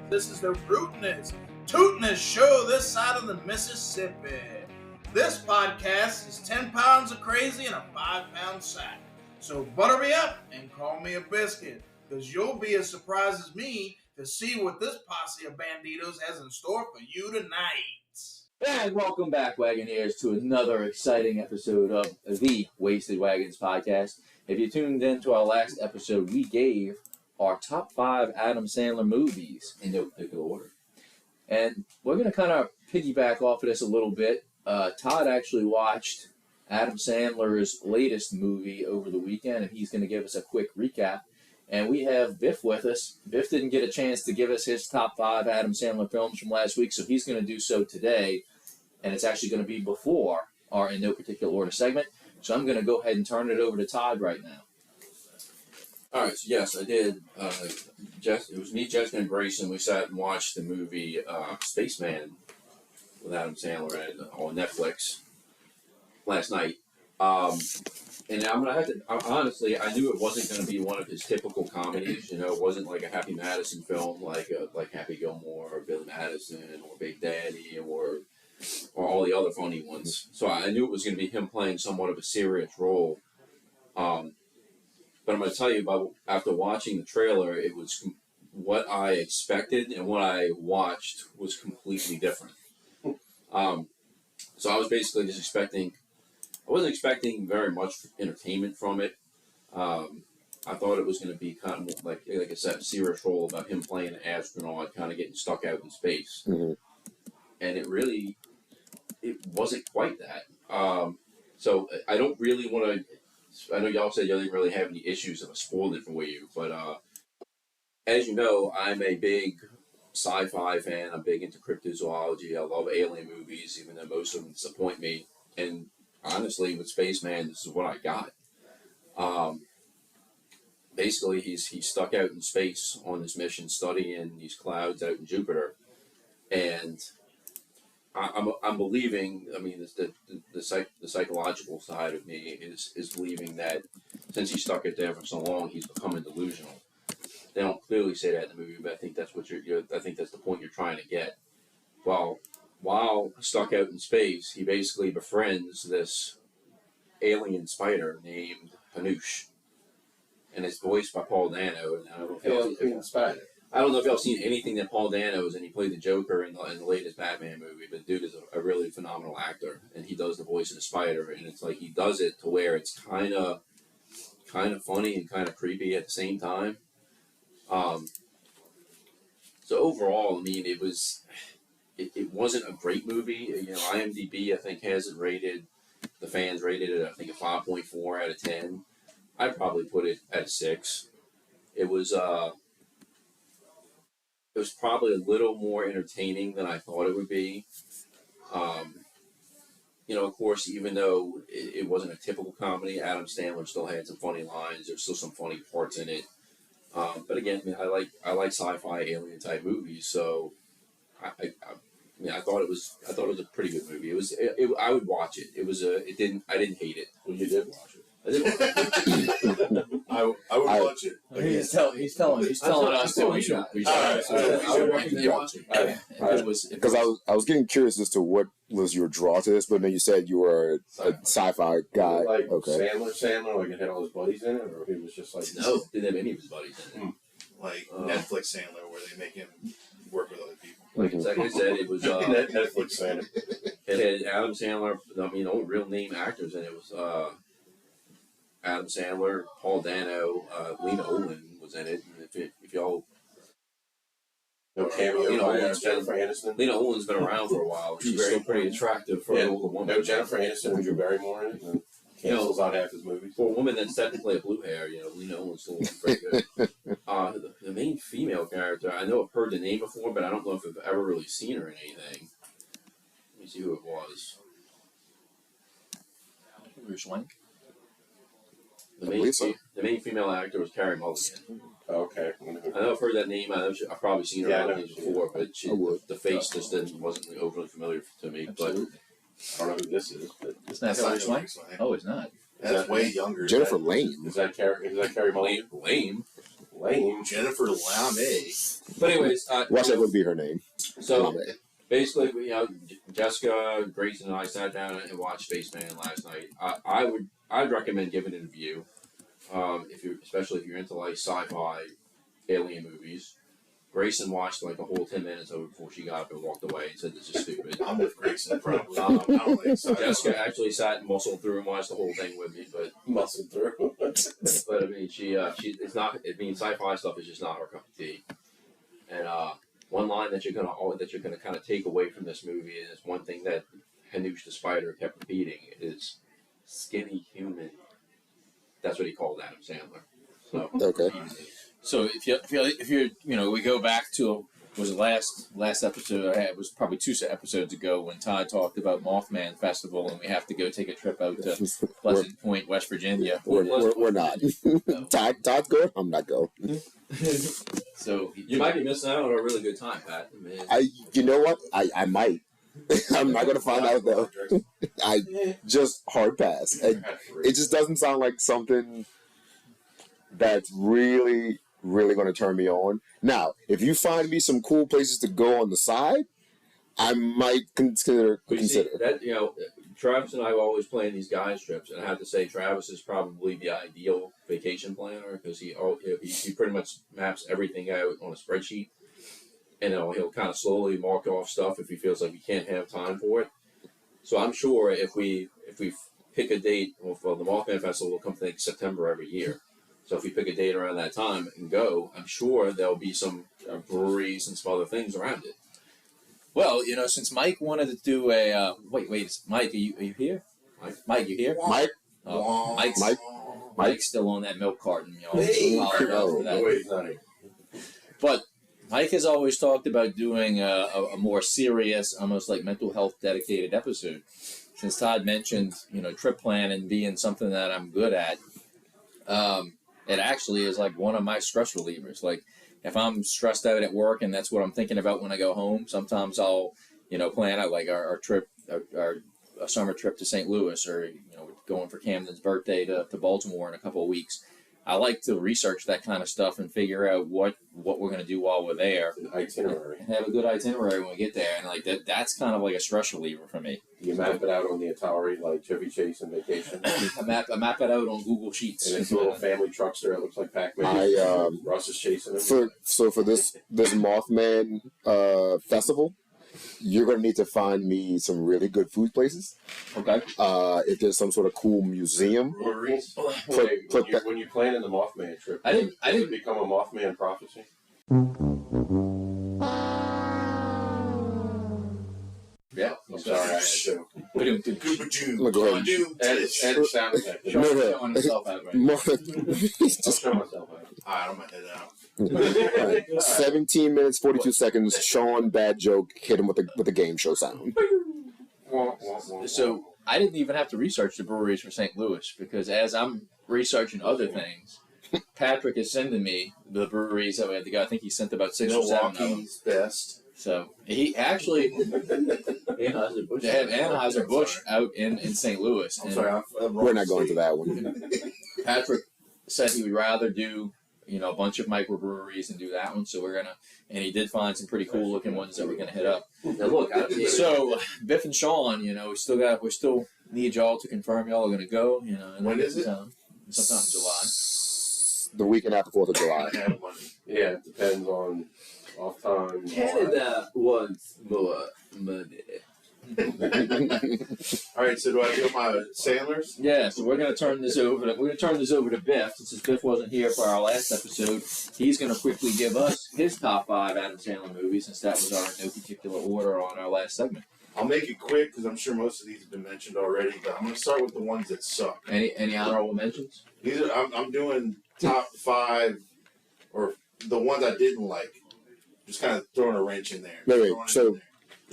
This is the rootinest, tootinest show this side of the Mississippi. This podcast is 10 pounds of crazy in a 5-pound sack. So butter me up and call me a biscuit, because you'll be as surprised as me to see what this posse of banditos has in store for you tonight. And welcome back, Wagoneers, to another exciting episode of the Wasted Wagons podcast. If you tuned in to our last episode, we gave our top 5 Adam Sandler movies in no particular order. And we're going to kind of piggyback off of this a little bit. Todd actually watched Adam Sandler's latest movie over the weekend, and he's going to give us a quick recap. And we have Biff with us. Biff didn't get a chance to give us his top 5 Adam Sandler films from last week, so he's going to do so today. And it's actually going to be before our in no particular order segment. So I'm going to go ahead and turn it over to Todd right now. All right, so yes, I did. It was me, Jessica, and Grayson. We sat and watched the movie Spaceman with Adam Sandler on Netflix last night. And I'm gonna have to honestly, I knew it wasn't going to be one of his typical comedies. You know, it wasn't like a Happy Madison film, like Happy Gilmore or Billy Madison or Big Daddy or all the other funny ones. So I knew it was going to be him playing somewhat of a serious role. But I'm going to tell you after watching the trailer, it was what I expected and what I watched was completely different. So I was basically just I wasn't expecting very much entertainment from it. I thought it was going to be kind of like I said, a serious role about him playing an astronaut, kind of getting stuck out in space. Mm-hmm. And it wasn't quite that. So I don't really want to. I know y'all said y'all didn't really have any issues if I spoiled it for you, but as you know, I'm a big sci-fi fan. I'm big into cryptozoology. I love alien movies, even though most of them disappoint me. And honestly, with Spaceman, this is what I got. Basically, he's stuck out in space on this mission, studying these clouds out in Jupiter, and I'm believing. I mean, the psychological side of me is believing that since he's stuck it there for so long, he's becoming delusional. They don't clearly say that in the movie, but I think that's what I think that's the point you're trying to get. Well, while stuck out in space, he basically befriends this alien spider named Hanush, and it's voiced by Paul Dano. And I don't know if y'all seen anything that Paul Dano's, and he played the Joker in the latest Batman movie, but dude is a really phenomenal actor, and he does the voice of the spider, and it's like he does it to where it's kind of funny and kind of creepy at the same time. So overall, I mean, it wasn't a great movie. You know, IMDb, I think, has it rated, the fans rated it, I think, a 5.4 out of 10. I'd probably put it at a 6. It was probably a little more entertaining than I thought it would be. You know, of course, even though it wasn't a typical comedy, Adam Sandler still had some funny lines. There's still some funny parts in it. But again, I mean, I like sci-fi alien type movies, so I thought it was a pretty good movie. I would watch it. I didn't hate it. Well, you did watch it. I did watch it. I would watch it. He's telling us that we should. Because I was getting curious as to what was your draw to this, but then you said you were a sci-fi guy. Like okay. Sandler, like it had all his buddies in it, or he was just like No, didn't have any of his buddies in it. Like Netflix Sandler, where they make him work with other people. Like I said, it was Netflix Sandler. It had Adam Sandler. I mean, all real name actors, and it was Adam Sandler, Paul Dano, Lena Olin was in it. And if y'all, No cameo. Jennifer Aniston. Lena Olin's been around for a while. She's still pretty attractive for an older woman. No Jennifer Aniston and Drew Barrymore in it. And cancels out half his movies. For a woman that's technically a blue hair, you know, Lena Olin's still pretty good. The main female character, I know I've heard the name before, but I don't know if I've ever really seen her in anything. Let me see who it was. Bruce Wayne. The main female actor was Carey Mulligan. Okay. I know I've heard that name. I've probably seen her before, but the face just wasn't overly familiar to me. Absolutely. But I don't know who this is. But it's not Bruce Wayne. Oh, it's not. That's way younger. Jennifer Lane. Is that Carey Mulligan? Lame. Lame. Jennifer Lame. But anyways, Watch that would be her name. So basically, Jessica, Grace, and I sat down and watched Spaceman last night. I'd recommend giving it a view, especially if you're into like sci-fi alien movies. Grayson watched like a whole 10 minutes of it before she got up and walked away and said this is stupid. I'm with Grayson probably. I don't like sci-fi. Jessica actually sat and muscled through and watched the whole thing with me, but Muscle through. but I mean it's not. I mean sci-fi stuff is just not her cup of tea. And one line that you're gonna kind of take away from this movie is one thing that Hanush the Spider kept repeating is skinny human. That's what he called Adam Sandler. So Okay. So if you're we go back to was the last episode I had, it was probably 2 episodes ago when Todd talked about Mothman Festival and we have to go take a trip out to Pleasant Point, West Virginia. We're not. Todd's good. I'm not going. So you might be missing out on a really good time, Pat. I mean, You know what? I might. I'm not gonna find out though. I just hard pass. It just doesn't sound like something that's really going to turn me on. Now, if you find me some cool places to go on the side, I might consider. that Travis and I were always planning these guys trips, and I have to say Travis is probably the ideal vacation planner because he pretty much maps everything out on a spreadsheet, and he'll kind of slowly mark off stuff if he feels like he can't have time for it. So I'm sure if we pick a date, well, the Mothman Festival will come to September every year. So if we pick a date around that time and go, I'm sure there'll be some breweries and some other things around it. well, since Mike wanted to do a wait, Mike, are you here? Mike, you here? Mike. Oh, Mike's still on that milk carton, y'all. Hey. Apologize for that. Wait, he's not here. But Mike has always talked about doing a more serious, almost like mental health dedicated episode. Since Todd mentioned, trip planning being something that I'm good at, it actually is like one of my stress relievers. Like if I'm stressed out at work and that's what I'm thinking about when I go home, sometimes I'll, plan out like our trip, our summer trip to St. Louis, or going for Camden's birthday to Baltimore in a couple of weeks. I like to research that kind of stuff and figure out what we're going to do while we're there. An itinerary. And have a good itinerary when we get there. And like that's kind of like a stress reliever for me. You map it out on the Atari like Chevy Chase and Vacation. I map it out on Google Sheets. And it's a little family truckster. It looks like Pac-Man. Russ is chasing him. For this Mothman festival, you're going to need to find me some really good food places. Okay. If there's some sort of cool museum. Breweries. Put When you plan in the Mothman trip, I didn't does it become a Mothman prophecy? Yeah. I'm sorry, I had to. Go ahead. Edit sound effect. Showing himself out right now. I'll show myself out. Alright, I'm gonna head out. 17 minutes, 42 seconds. Sean, bad joke. Hit him with the game show sound. So I didn't even have to research the breweries for St. Louis because as I'm researching other things, Patrick is sending me the breweries that we had to go. I think he sent about 6 or 7 of them. Milwaukee's best. So he actually they have Anheuser-Busch out in St. Louis. I'm sorry, We're not going to that one. Patrick said he would rather do a bunch of microbreweries and do that one. So and he did find some pretty cool looking ones that we're gonna hit up. Now look, So Biff and Sean, we still need y'all to confirm y'all are gonna go. When is it? Sometime in July. The weekend after 4th of July. Yeah, it depends on off time. Canada wants more money. Alright, so do I do my Sandlers? Yeah, so we're gonna turn this over to Biff. Since Biff wasn't here for our last episode, he's gonna quickly give us his top 5 Adam Sandler movies, since that was our no particular order on our last segment. I'll make it quick because I'm sure most of these have been mentioned already, but I'm gonna start with the ones that suck. Any honorable mentions? These are I'm doing top 5 or the ones I didn't like. Just kind of throwing a wrench in there. Wait, so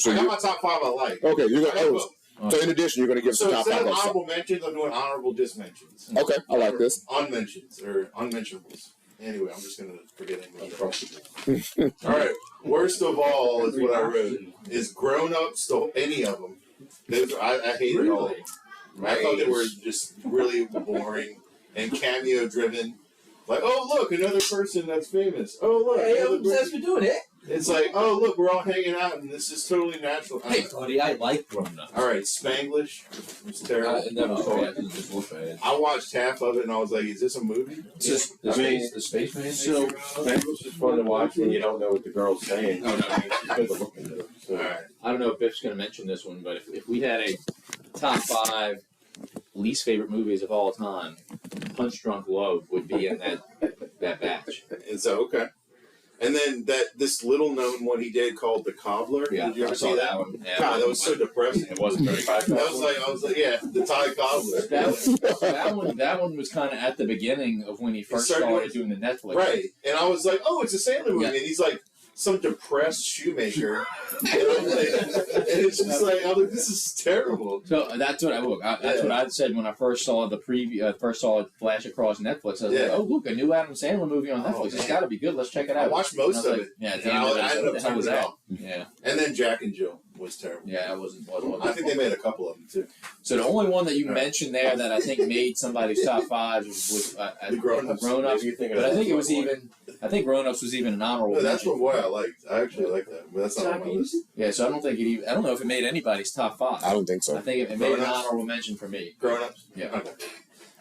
I got you my top 5 I like. okay? You're I gonna. have So in addition, you're gonna give So some top instead 5. of honorable mentions, I'm doing honorable dismentions. Okay, I like this. Unmentions or unmentionables. Anyway, I'm just gonna forget English. Alright, worst of all is what I wrote. Is Grown Ups, any of them. I hated all of them. I thought they were just really boring and cameo driven. Like, oh look, another person that's famous. Oh look, another person. That's for doing it. It's like, oh look, we're all hanging out, and this is totally natural. Hey, buddy, I like Grown Ups. All right, Spanglish was terrible. I watched half of it, and I was like, is this a movie? Just the spaceman. So Spanglish is fun to watch when you don't know what the girl's saying. Oh, no. It's good to look into it. So. All right. I don't know if Biff's going to mention this one, but if we had a top 5 least favorite movies of all time, Punch Drunk Love would be in that batch. And so, okay. And then this little known one he did called The Cobbler. Yeah, Did you ever I saw see that one. Yeah, God, that was so depressing. It wasn't very good. I was like, yeah, the Thai Cobbler. That one was kind of at the beginning of when he first started doing the Netflix. Right. And I was like, oh, it's a Sandler movie. Yeah. And he's like, some depressed shoemaker. And it's just like, I'm like, this is terrible. So that's what I said when I first saw the preview. First saw it flash across Netflix. I was like, "Oh, look, a new Adam Sandler movie on Netflix. It's got to be good. Let's check it out." I watched most of it. Yeah, I ended up turning it off. Yeah, and then Jack and Jill was terrible. Yeah, it wasn't. I think they made a couple of them too. So the only one that you mentioned there that I think made somebody's top 5 was the Grown Ups. But I think it was even. I think Grown Ups was even an honorable. No, that's mention. what I liked. I actually like that, but that's not on my list. Yeah, so I don't think it even. I don't know if it made anybody's top 5. I don't think so. I think it made an honorable mention for me. Grown Ups. Yeah. Okay.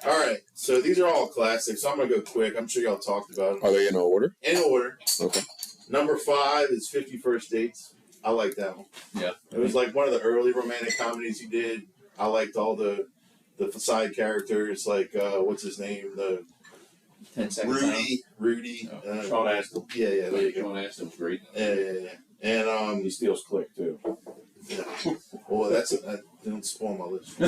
All right. So these are all classics. So I'm gonna go quick. I'm sure y'all talked about them. Are they in order? In order. Okay. Number 5 is 50 First Dates. I like that one. Yeah. It was like one of the early romantic comedies he did. I liked all the side characters, like what's his name? The 10 seconds. Rudy. Sean Astin. Yeah, there you go. Sean Astin was great. Yeah. And he steals Click too. yeah. Well, that didn't spoil my list.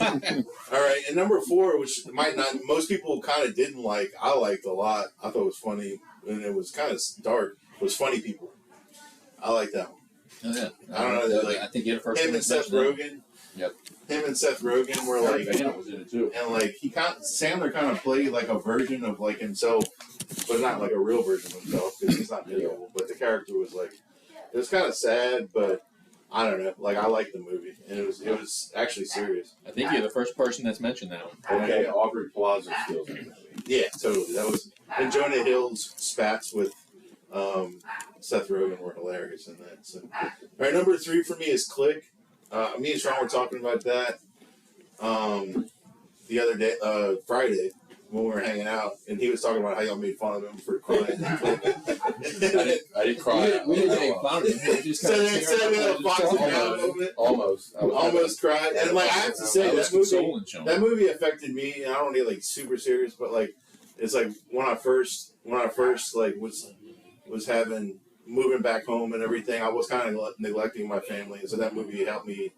All right, and number 4, which might not most people kind of didn't like, I liked a lot. I thought it was funny, and it was kind of dark. Was Funny People. I like that one. Oh, yeah. I don't know. Like, I think you had a first him and Seth Rogen. Yep. Him and Seth Rogen were like, was in it too. and like Sandler kind of played like a version of like himself, but not like a real version of himself because he's not real. But the character was like, it was kind of sad, but I don't know. Like I liked the movie, and it was actually serious. I think you're the first person that's mentioned that one. Okay, Aubrey Plaza steals it. Yeah, totally. That was and Jonah Hill's spats with Seth Rogen were hilarious in that. So, all right, number 3 for me is Click. Me and Sean were talking about that the other day, Friday, when we were hanging out, and he was talking about how y'all made fun of him for crying. I didn't cry. We didn't make fun of him. We just kind of Almost cried. And like I have to say, that movie affected me. And I don't get like super serious, but like it's like when I first like was having moving back home and everything, I was kind of neglecting my family, and so that movie helped me,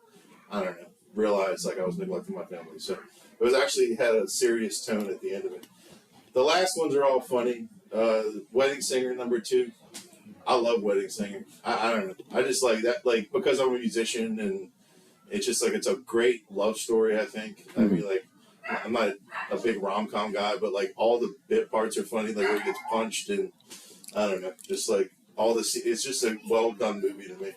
I don't know, realize like I was neglecting my family. So it was actually had a serious tone at the end of it. The last ones are all funny. Wedding Singer number 2. I love Wedding Singer. I don't know. I just like that, like because I'm a musician, and it's just like it's a great love story. I think. I mean, like I'm not a big rom-com guy, but like all the bit parts are funny. Like where he gets punched, and I don't know, just like. All this, it's just a well done movie to me.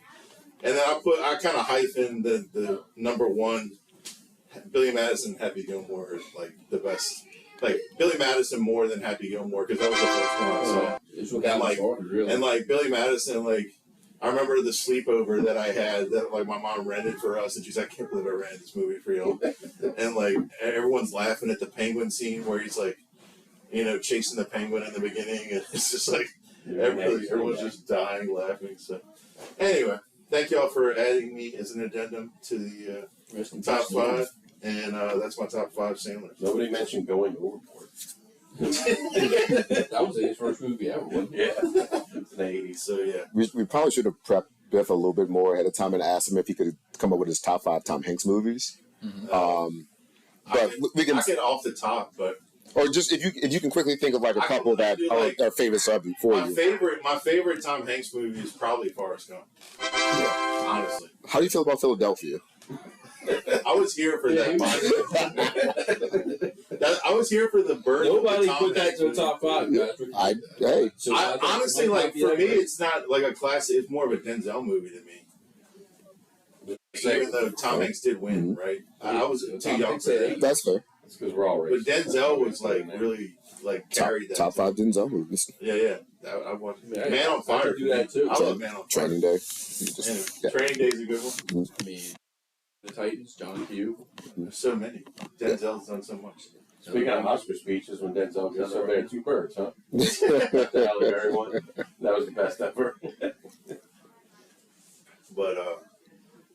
And then I kind of hyphen the number 1, Billy Madison, Happy Gilmore is like the best. Like Billy Madison more than Happy Gilmore because that was the first one I saw. And like Billy Madison, like I remember the sleepover that I had that like my mom rented for us, and she's like, I can't believe I rented this movie for you. And like everyone's laughing at the penguin scene where he's like, chasing the penguin in the beginning, and it's just like. Everyone's just dying laughing. So, anyway, thank y'all for adding me as an addendum to the top 5, and that's my top 5 Sandler. Nobody mentioned Going Overboard. That was his first movie ever, wasn't it? Yeah, in the 80s. So yeah, we probably should have prepped Biff a little bit more ahead of time and asked him if he could come up with his top 5 Tom Hanks movies. Mm-hmm. But we can get off the top, but. Or just if you can quickly think of like a couple that are favorite subjects for you. My favorite Tom Hanks movie is probably Forrest Gump. Yeah, honestly. How do you feel about Philadelphia? I was here for that. I was here for the birth. Nobody of the put that to the top 5. I honestly like for me, it's not like a classic. It's more of a Denzel movie to me. Even though Tom Hanks did win, right? I was too young for that. That's fair. It's because we're all But racist. Denzel was like really like carried that. Top 5 Denzel movies. Yeah. I watched Yeah, Man on I Fire. could do that too. I love Man on Fire. Training Day. Yeah, Training Day's a good one. I mean, the Titans, John Q. There's so many. Denzel's done so much. Speaking of Oscar speeches, when Denzel goes over there, 2 birds, huh? The Halle Berry one. That was the best ever. But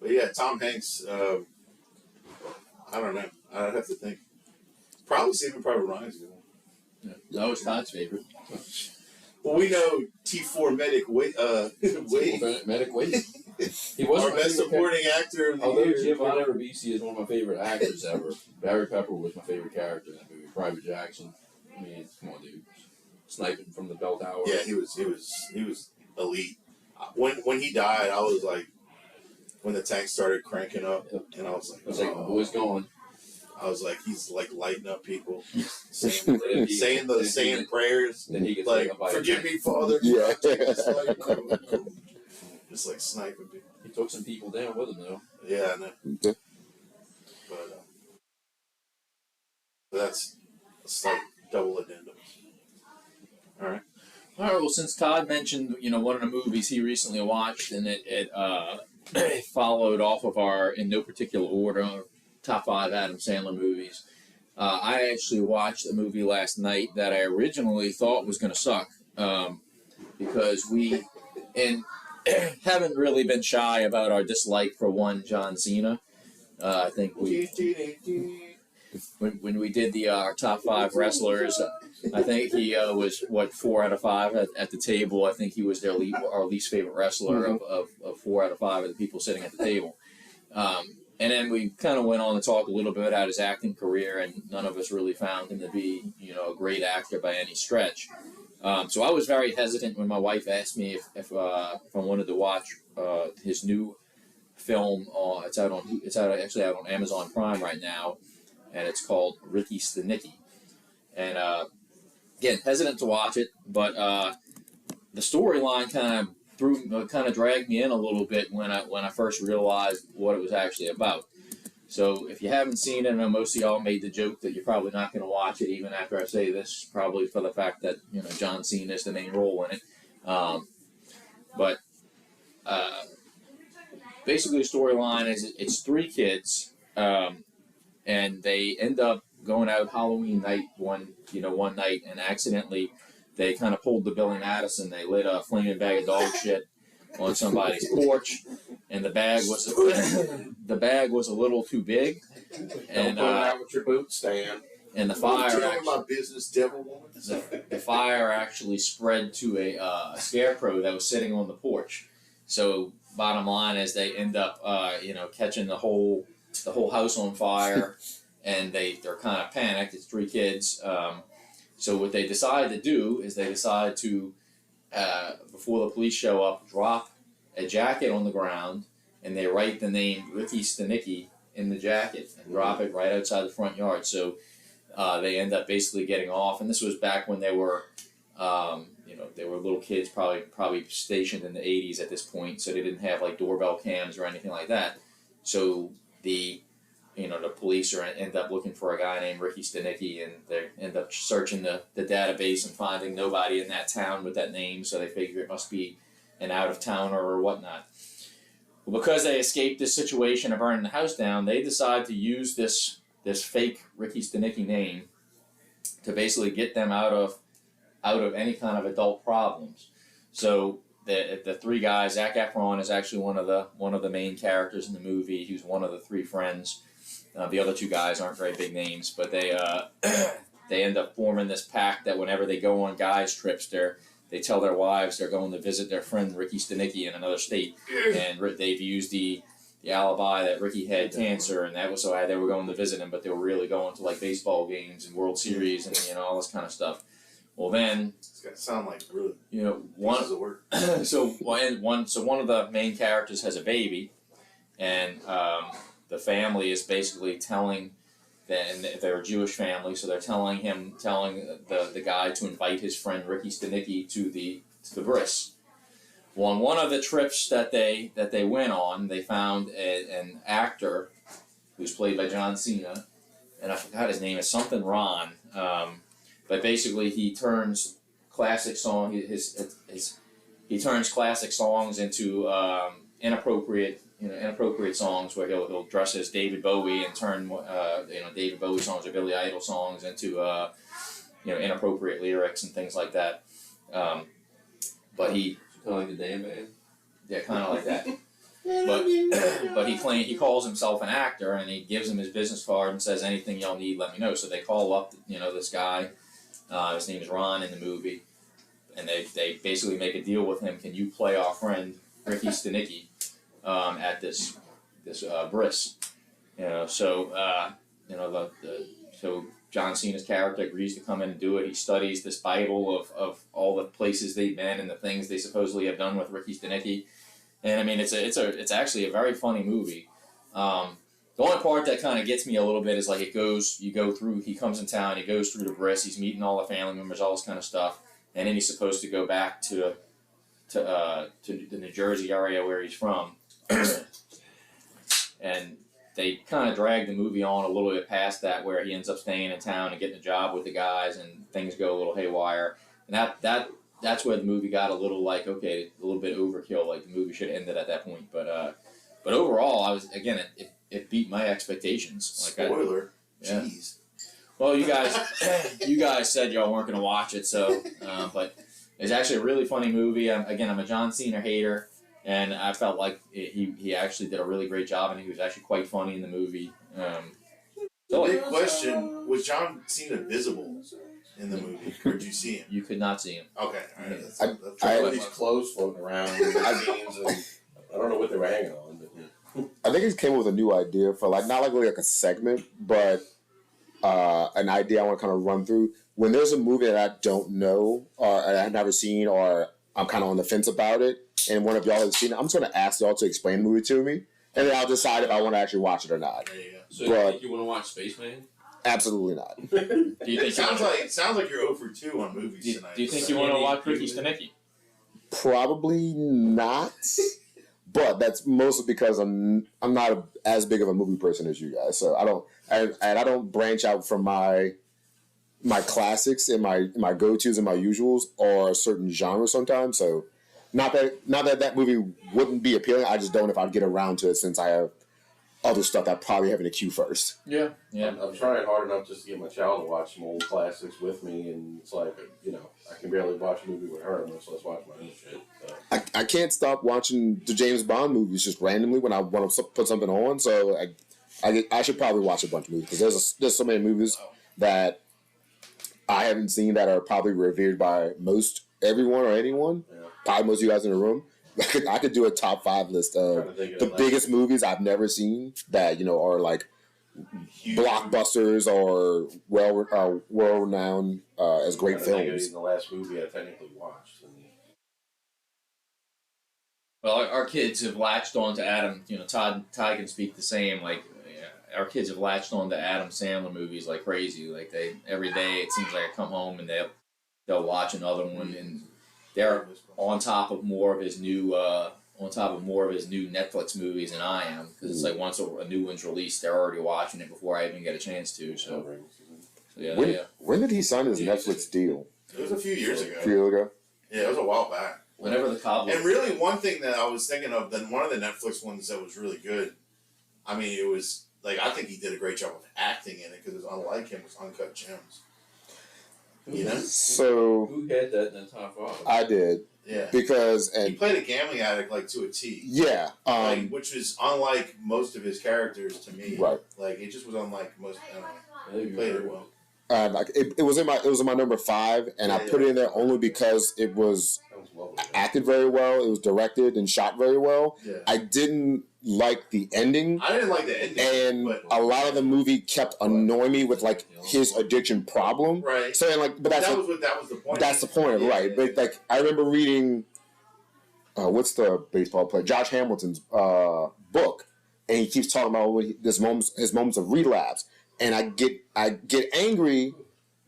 yeah, Tom Hanks. I don't know. I'd have to think. Probably Saving Private Ryan's a good one. Yeah, that was Todd's favorite. Well, we know T4 Medic Wade. Medic Wade. He Our wasn't best supporting actor of the Although year. Giovanni Ribisi is one of my favorite actors ever, Barry Pepper was my favorite character in that movie. Private Jackson. I mean, come on, dude. Sniping from the bell tower. Yeah, he was elite. When he died, I was like, when the tank started cranking up, and I was like, I was like, the boy's gone. I was like, he's like lighting up people, saying prayers, Then he gets like, taken by a forgive tank. me, Father. Yeah. Just like sniping people. He took some people down with him, though. Yeah, I know. Okay. But that's a slight double addendum. All right. All right. Well, since Todd mentioned, one of the movies he recently watched, and it followed off of our, in no particular order, top 5 Adam Sandler movies. I actually watched a movie last night that I originally thought was going to suck, because we haven't really been shy about our dislike for one John Cena. I think when we did our top 5 wrestlers, I think he was 4 out of 5 at the table. I think he was our least favorite wrestler of 4 out of 5 of the people sitting at the table. And then we kind of went on to talk a little bit about his acting career, and none of us really found him to be, a great actor by any stretch. So I was very hesitant when my wife asked me if I wanted to watch his new film. It's actually out on Amazon Prime right now, and it's called Ricky Stenicki. And again, hesitant to watch it, but the storyline kind of dragged me in a little bit when I first realized what it was actually about. So if you haven't seen it, I know most of y'all made the joke that you're probably not going to watch it even after I say this, probably for the fact that John Cena is the main role in it. But basically the storyline is it's 3 kids, and they end up going out Halloween night one night, and accidentally they kind of pulled the Billy Madison. They lit a flaming bag of dog shit on somebody's porch, and the bag was a little too big, and Don't put it out with your boots, Stan. Get and out of my business, devil woman. the fire actually spread to a scarecrow that was sitting on the porch. So bottom line is they end up catching the whole house on fire, and they're kind of panicked. It's 3 kids. So what they decide to do is before the police show up, drop a jacket on the ground, and they write the name Ricky Stenicki in the jacket and drop it right outside the front yard. So they end up basically getting off. And this was back when they were, they were little kids, probably stationed in the 80s at this point, so they didn't have like doorbell cams or anything like that. So the police end up looking for a guy named Ricky Stenicki, and they end up searching the database and finding nobody in that town with that name, so they figure it must be an out-of-towner or whatnot. Well, because they escaped this situation of burning the house down, they decide to use this fake Ricky Stenicki name to basically get them out of any kind of adult problems. So the 3 guys, Zac Efron is actually one of the main characters in the movie. He's one of the 3 friends. The other 2 guys aren't very big names, but they end up forming this pact that whenever they go on guys trips, they tell their wives they're going to visit their friend Ricky Stenicki in another state, and they've used the alibi that Ricky had cancer, and that was so they were going to visit him, but they were really going to like baseball games and World Series and all this kind of stuff. Well, then It's got to sound like really one pieces of work. so one of the main characters has a baby, and the family is basically telling, and they're a Jewish family, so they're telling the guy to invite his friend Ricky Stenicki to the bris. Well, on one of the trips that they went on, they found an actor who's played by John Cena, and I forgot his name. It's something Ron. But basically, he turns classic song he turns classic songs into inappropriate songs where he'll dress as David Bowie and turn David Bowie songs or Billy Idol songs into inappropriate lyrics and things like that. But he kind of like the Damn Man. Yeah, kind of like that. But he calls himself an actor, and he gives him his business card and says, anything y'all need, let me know. So they call up this guy. His name is Ron in the movie, and they basically make a deal with him. Can you play our friend Ricky Stenicki at this bris? So John Cena's character agrees to come in and do it. He studies this Bible of all the places they've been and the things they supposedly have done with Ricky Stenicki. And I mean, it's actually a very funny movie. The only part that kind of gets me a little bit is like he comes in town, he goes through the bris, he's meeting all the family members, all this kind of stuff, and then he's supposed to go back to the New Jersey area where he's from, and they kind of drag the movie on a little bit past that, where he ends up staying in town and getting a job with the guys, and things go a little haywire, and that's where the movie got a little like, okay, a little bit overkill. Like the movie should have ended at that point. But overall, it beat my expectations. Spoiler. Yeah. Jeez. Well, you guys said y'all weren't going to watch it, so but it's actually a really funny movie. I'm a John Cena hater, and I felt like he actually did a really great job, and he was actually quite funny in the movie. Big question: was John Cena visible in the movie, or did you see him? You could not see him. Okay, all right. I had these clothes floating around in the scenes, and I don't know what they were hanging on, but yeah. I think he came up with a new idea for not like really like a segment, but an idea I want to kind of run through. When there's a movie that I don't know or I've never seen, or I'm kind of on the fence about it, and one of y'all has seen it, I'm just going to ask y'all to explain the movie to me, and then I'll decide if I want to actually watch it or not. There you go. So you think you want to watch Spaceman? Absolutely not. Do you think sounds like you're 0 for 2 on movies tonight. Do you think you want to watch Ricky Stenicki? Probably not. But that's mostly because I'm not as big of a movie person as you guys, so I don't branch out from my classics and my go-tos and my usuals or certain genres sometimes. So not that movie wouldn't be appealing. I just don't know if I'd get around to it since I have other stuff that I probably have in the queue first. Yeah. I'm trying hard enough just to get my child to watch some old classics with me, and it's like, I can barely watch a movie with her unless I watch my own shit. So. I can't stop watching the James Bond movies just randomly when I want to put something on. So I should probably watch a bunch of movies because there's so many movies that I haven't seen that are probably revered by most everyone or anyone. Yeah. Probably most of you guys in the room. I could do a top 5 list of the biggest movies I've never seen that are like blockbusters or well renowned as great films. The last movie I technically watched. Well, our kids have latched on to Adam. Todd can speak the same. Like our kids have latched on to Adam Sandler movies like crazy. Like every day it seems like I come home and they'll watch another one, and they're on top of more of his new Netflix movies than I am, because it's like once a new one's released, they're already watching it before I even get a chance to. So yeah. When did he sign his Netflix deal? It was a few years ago. A few years ago? Yeah, it was a while back. Whenever the cobbler. And really, one thing that I was thinking of, then one of the Netflix ones that was really good. I mean, it was like, I think he did a great job of acting in it, because it was unlike him. It was Uncut Gems. So who had that in the top 5? I did. Yeah. Because he played a gambling addict to a T. Yeah. Which is unlike most of his characters to me. Right. Like it just was unlike most. He played it well. It was in my number 5, and I put it in there only because it was acted very well. It was directed and shot very well. Yeah. I didn't like the ending. I didn't like the ending, and a lot of the movie kept annoying me with his addiction problem. Right. So but that was the point. That's the point, right? But I remember reading, what's the baseball player, Josh Hamilton's book, and he keeps talking about his moments of relapse, and I get angry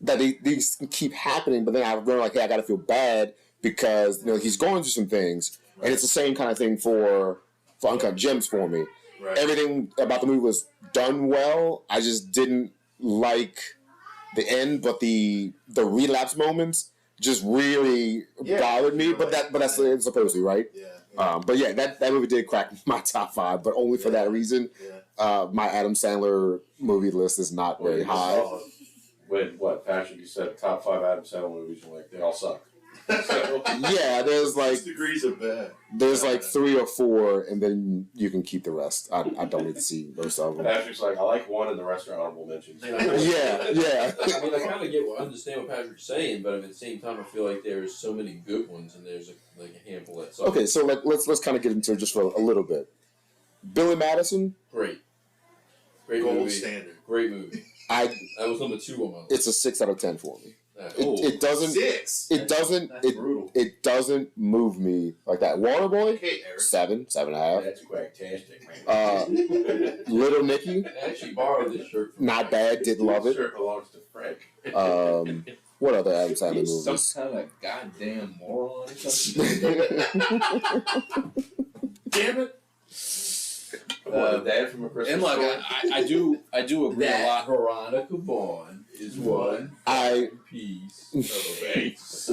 that these keep happening, but then I learn hey, I got to feel bad because he's going through some things, and it's the same kind of thing for Uncut Gems for me. Right. Everything about the movie was done well. I just didn't like the end, but the relapse moments just really bothered me. But that's it's supposed to, right? Yeah. But yeah, that movie did crack my top 5, but only for that reason. Yeah. My Adam Sandler movie list is not very high. When Patrick, you said top 5 Adam Sandler movies, you're like, they all suck. So, Yeah, there's like 6 degrees of bad. there's like 3 or 4, and then you can keep the rest. I don't need to see most of them. Patrick's like, I like one, and the rest are honorable mentions. Yeah. I mean, I kind of understand what Patrick's saying, but at the same time, I feel like there's so many good ones, and there's a handful that suck. Okay, so let's kind of get into it just for a little bit. Billy Madison, Great Gold movie. standard. Great movie. that was number 2 on my list. it's a 6 out of 10 for me. It doesn't 6. That's brutal. it doesn't move me like that. Waterboy, Okay, Eric. 7, 7.5. That's fantastic, man. Little Nicky, I actually borrowed this shirt from not bad, did love it. Shirt belongs to Frank. What other Adam Sandler He's some movies? kind of goddamn moron or something. Damn it! Dad from A Christmas And look, Story. I do agree a lot. Veronica Vaughn is one piece of ace.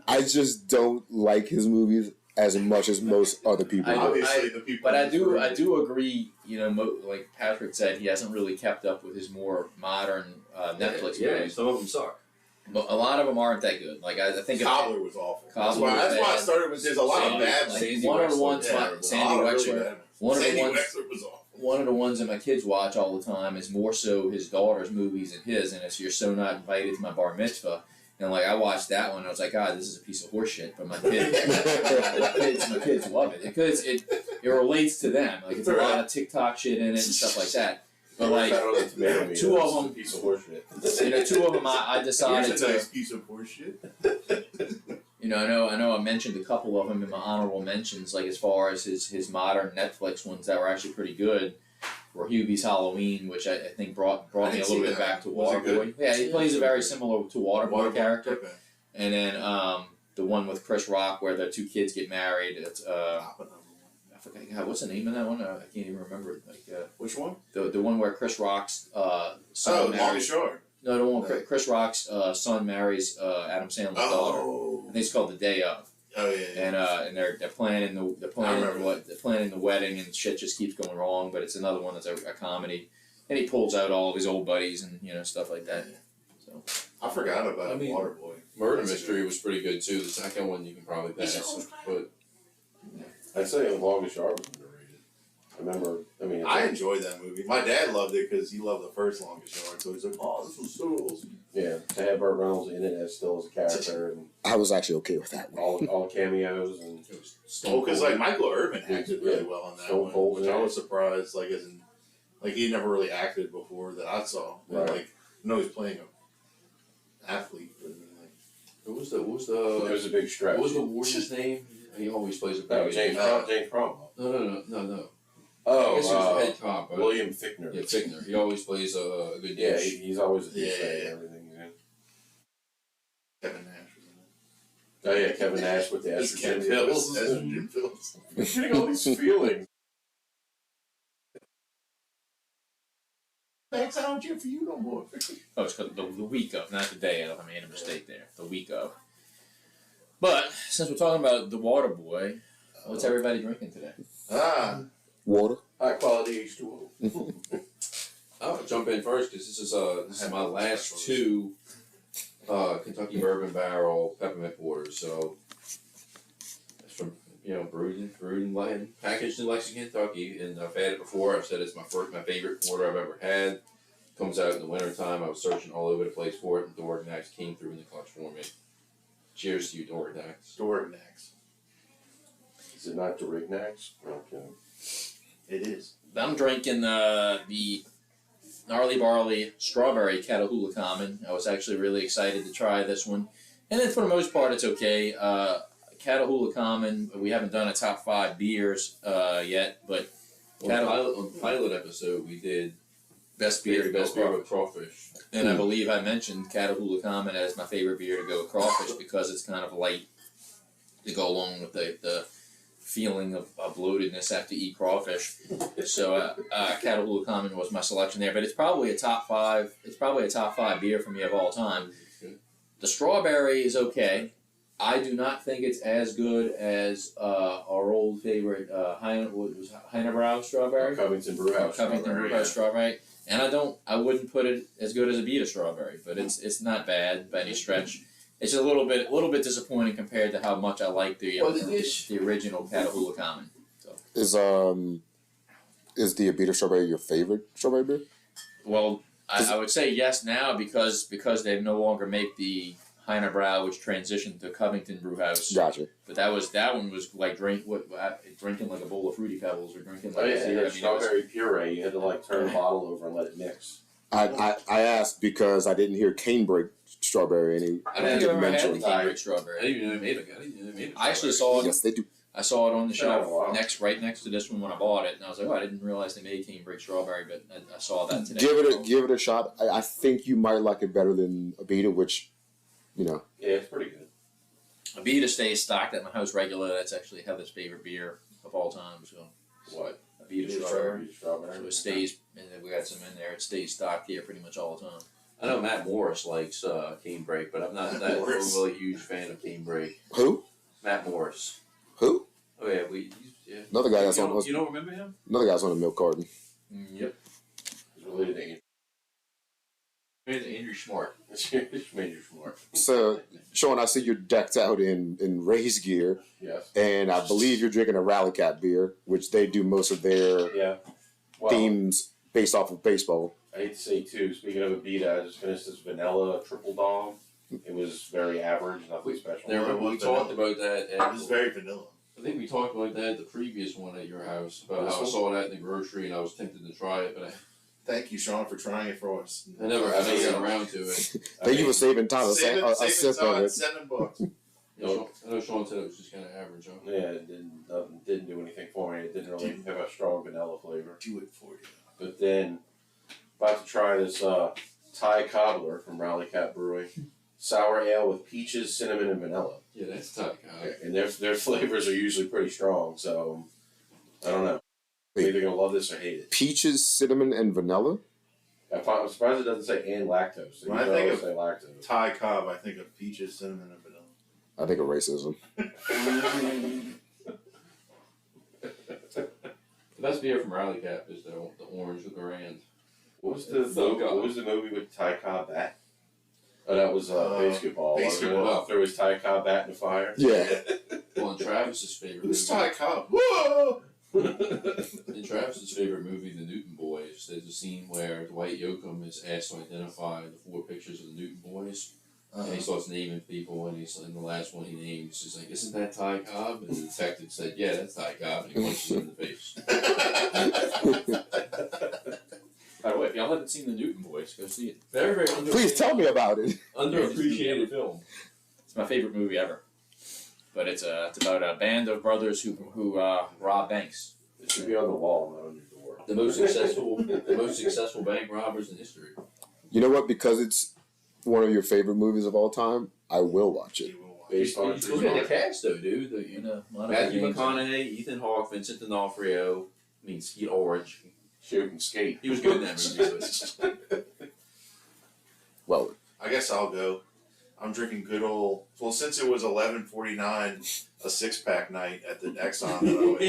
I just don't like his movies as much as most other people. I do. do. Obviously, the people. But in I this do room- agree. You know, like Patrick said, he hasn't really kept up with his more modern Netflix Yeah, movies. some of them suck. But a lot of them aren't that good. Like I think Cobbler was awful. Cobbler that's was why I bad. started with. There's a lot of bad ones. Sandy one of the ones, Sandy Wexler. One of the Sandy ones. Wexler was awful. One of the ones that my kids watch all the time is more so his daughter's movies than his, and it's You're So Not Invited to My Bar Mitzvah. And like I watched that one, and I was like, God, this is a piece of horseshit. But my kids love it because it relates to them. Like it's a lot of TikTok shit in it and stuff like that. But like two of them, piece of horseshit. you know, two of them, I decided Here's a to. nice piece of horseshit. You know, I know I mentioned a couple of them in my honorable mentions, like as far as his modern Netflix ones that were actually pretty good, were Hubie's Halloween, which I think brought me a little bit back to Waterboy. Yeah, he plays a very similar to Waterboy character. Okay. And then the one with Chris Rock where the 2 kids get married. It's I forgot, God, what's the name of that one? I can't even remember. Like Which one? the one where Chris Rock's son Long and marries. Short. No, the one where Chris Rock's son marries Adam Sandler's daughter. I think it's called The Day Of. Oh yeah. And they're planning the wedding and shit just keeps going wrong. But it's another one that's a comedy, and he pulls out all of his old buddies and stuff like that. So I forgot about Waterboy. Murder Mystery was pretty good too. The second one you can probably pass, but I'd say The Longest Yard was underrated. I enjoyed that movie. My dad loved it because he loved the first Longest Yard. So he's like, "Oh, this was so awesome." Yeah, to have Burt Reynolds in it as still as a character and I was actually okay with that one. all cameos and it was Because like Michael Irvin acted really well in that Stone one, Cold, which yeah. I was surprised. Like as in, like he never really acted before that I saw. Right. Like I know he's playing an athlete, but I mean, like What was the it was a big stretch. what was the warden's name? He always plays a bad James Cromwell. No. Oh, I guess he was the head cop. Right? William Fichtner. Yeah, Fichtner. He always plays a good Yeah, dish. he's always a Yeah, decent yeah. and everything. Yeah. Kevin Nash was in it. Oh yeah, Kevin Nash with the estrogen pills. Estrogen pills. You're getting all these feelings. Thanks, I don't cheer for you no more. Oh, it's called the week of, not the day of. I made a mistake there. The week of. But since we're talking about the Water Boy, what's everybody drinking today? Water. High quality H2O. I'll jump in first because this is my last 2 Kentucky Bourbon Barrel peppermint porters. So it's from brewed and packaged in Lexington, Kentucky, and I've had it before. I've said it's my favorite porter I've ever had. Comes out in the wintertime. I was searching all over the place for it, and Dorignax came through in the clutch for me. Cheers to you, Dorignax. Dorignax. Is it not Dorignax? Okay. It is. I'm drinking the Gnarly Barley Strawberry Catahoula Common. I was actually really excited to try this one. And then for the most part, it's okay. Catahoula Common, we haven't done a top 5 beers yet, but On the pilot episode, we did best beer with crawfish. And I believe I mentioned Catahoula Common as my favorite beer to go with crawfish because it's kind of light to go along with the feeling of bloatedness after you eat crawfish. So Catahoula Common was my selection there, but it's probably a top 5. It's probably a top 5 beer for me of all time. The strawberry is okay. I do not think it's as good as our old favorite Heinebrau strawberry. Covington Brewhouse. Covington Brewhouse strawberry. And I wouldn't put it as good as a Vita strawberry, but it's not bad by any stretch. It's a little bit disappointing compared to how much I like the original Catahoula Common. So. Is the Abita strawberry your favorite strawberry beer? Well, I would say yes now because they no longer make the Heinebrau, which transitioned to Covington Brewhouse. Gotcha. But that one was like drinking like a bowl of Fruity Pebbles or drinking like strawberry puree. You had to like turn the bottle over and let it mix. I asked because I didn't hear Canebrake strawberry. I didn't ever had the Canebrake strawberry. I didn't even know they made it. I actually saw it. Yes, they do. I saw it on the shelf right next to this one when I bought it, and I was like, oh, I didn't realize they made Canebrake strawberry, but I saw that today. Give it a shot. I think you might like it better than Abita, which, Yeah, it's pretty good. Abita stays stocked at my house regularly. That's actually Heather's favorite beer of all time. So What? Abita strawberry. Strawberry. So it stays, and then we got some in there. It stays stocked here pretty much all the time. I know Matt Morris likes Canebrake, but I'm not that really huge fan of Canebrake. Who? Matt Morris. Who? Oh yeah, Another guy that's on. You don't remember him? Another guy's on a milk carton. Yep. He's related to Andrew Smart. Major Smart. So, Sean, I see you're decked out in race gear, Yes. and I believe you're drinking a Rally Cat beer, which they do most of their Yeah. Well, themes based off of baseball. I hate to say too. Speaking of Abita, I just finished this vanilla triple dom. It was very average, nothing special. We talked about that. It was very vanilla. I think we talked about that at the previous one at your house about how I saw that in the grocery and I was tempted to try it, but Thank you, Sean, for trying it for us. I never got around to it. Thank you for saving time. A sip of it. $7. I know Sean said it was just kind of average. Huh? Yeah, it didn't do anything for me. It didn't really have a strong vanilla flavor. Do it for you. But then, about to try this Thai cobbler from Rally Cat Brewing. Sour ale with peaches, cinnamon, and vanilla. Yeah, that's tough. And their flavors are usually pretty strong, so I don't know. I'm either going to love this or hate it. Peaches, cinnamon, and vanilla? I'm surprised it doesn't say and lactose. When I think of say lactose. Thai cob, I think of peaches, cinnamon, and vanilla. I think of racism. The best beer from Rally Cap is the orange with Garand. What was the movie with Ty Cobb Bat? Oh, that was basketball. Basketball. There was Ty Cobb Bat in the fire. Yeah. Well, and Travis's favorite Who's movie. Thai cob? Whoa! In Travis's favorite movie, The Newton Boys, there's a scene where Dwight Yoakam is asked to identify the 4 pictures of the Newton Boys. And he starts naming people, and he's in the last one he names, he's like, "Isn't that Ty Cobb?" And the detective said, "Yeah, that's Ty Cobb," and he punches him in the face. By the way, if y'all haven't seen the Newton Boys, go see it. Very, very Please tell me about it. underappreciated film. It's my favorite movie ever. But it's about a band of brothers who rob banks. It should be on the wall, not on your door. The most successful bank robbers in history. You know what? Because it's one of your favorite movies of all time, I will watch it. Based on Look at the cast, though, dude. A lot of Matthew Matthew McConaughey, Ethan Hawke, Vincent D'Onofrio. Skeet Ulrich. Shoot and skate. He was good in that movie. Well, I guess I'll go. I'm drinking good old. Well, since it was 11:49, a 6-pack night at the Exxon that I went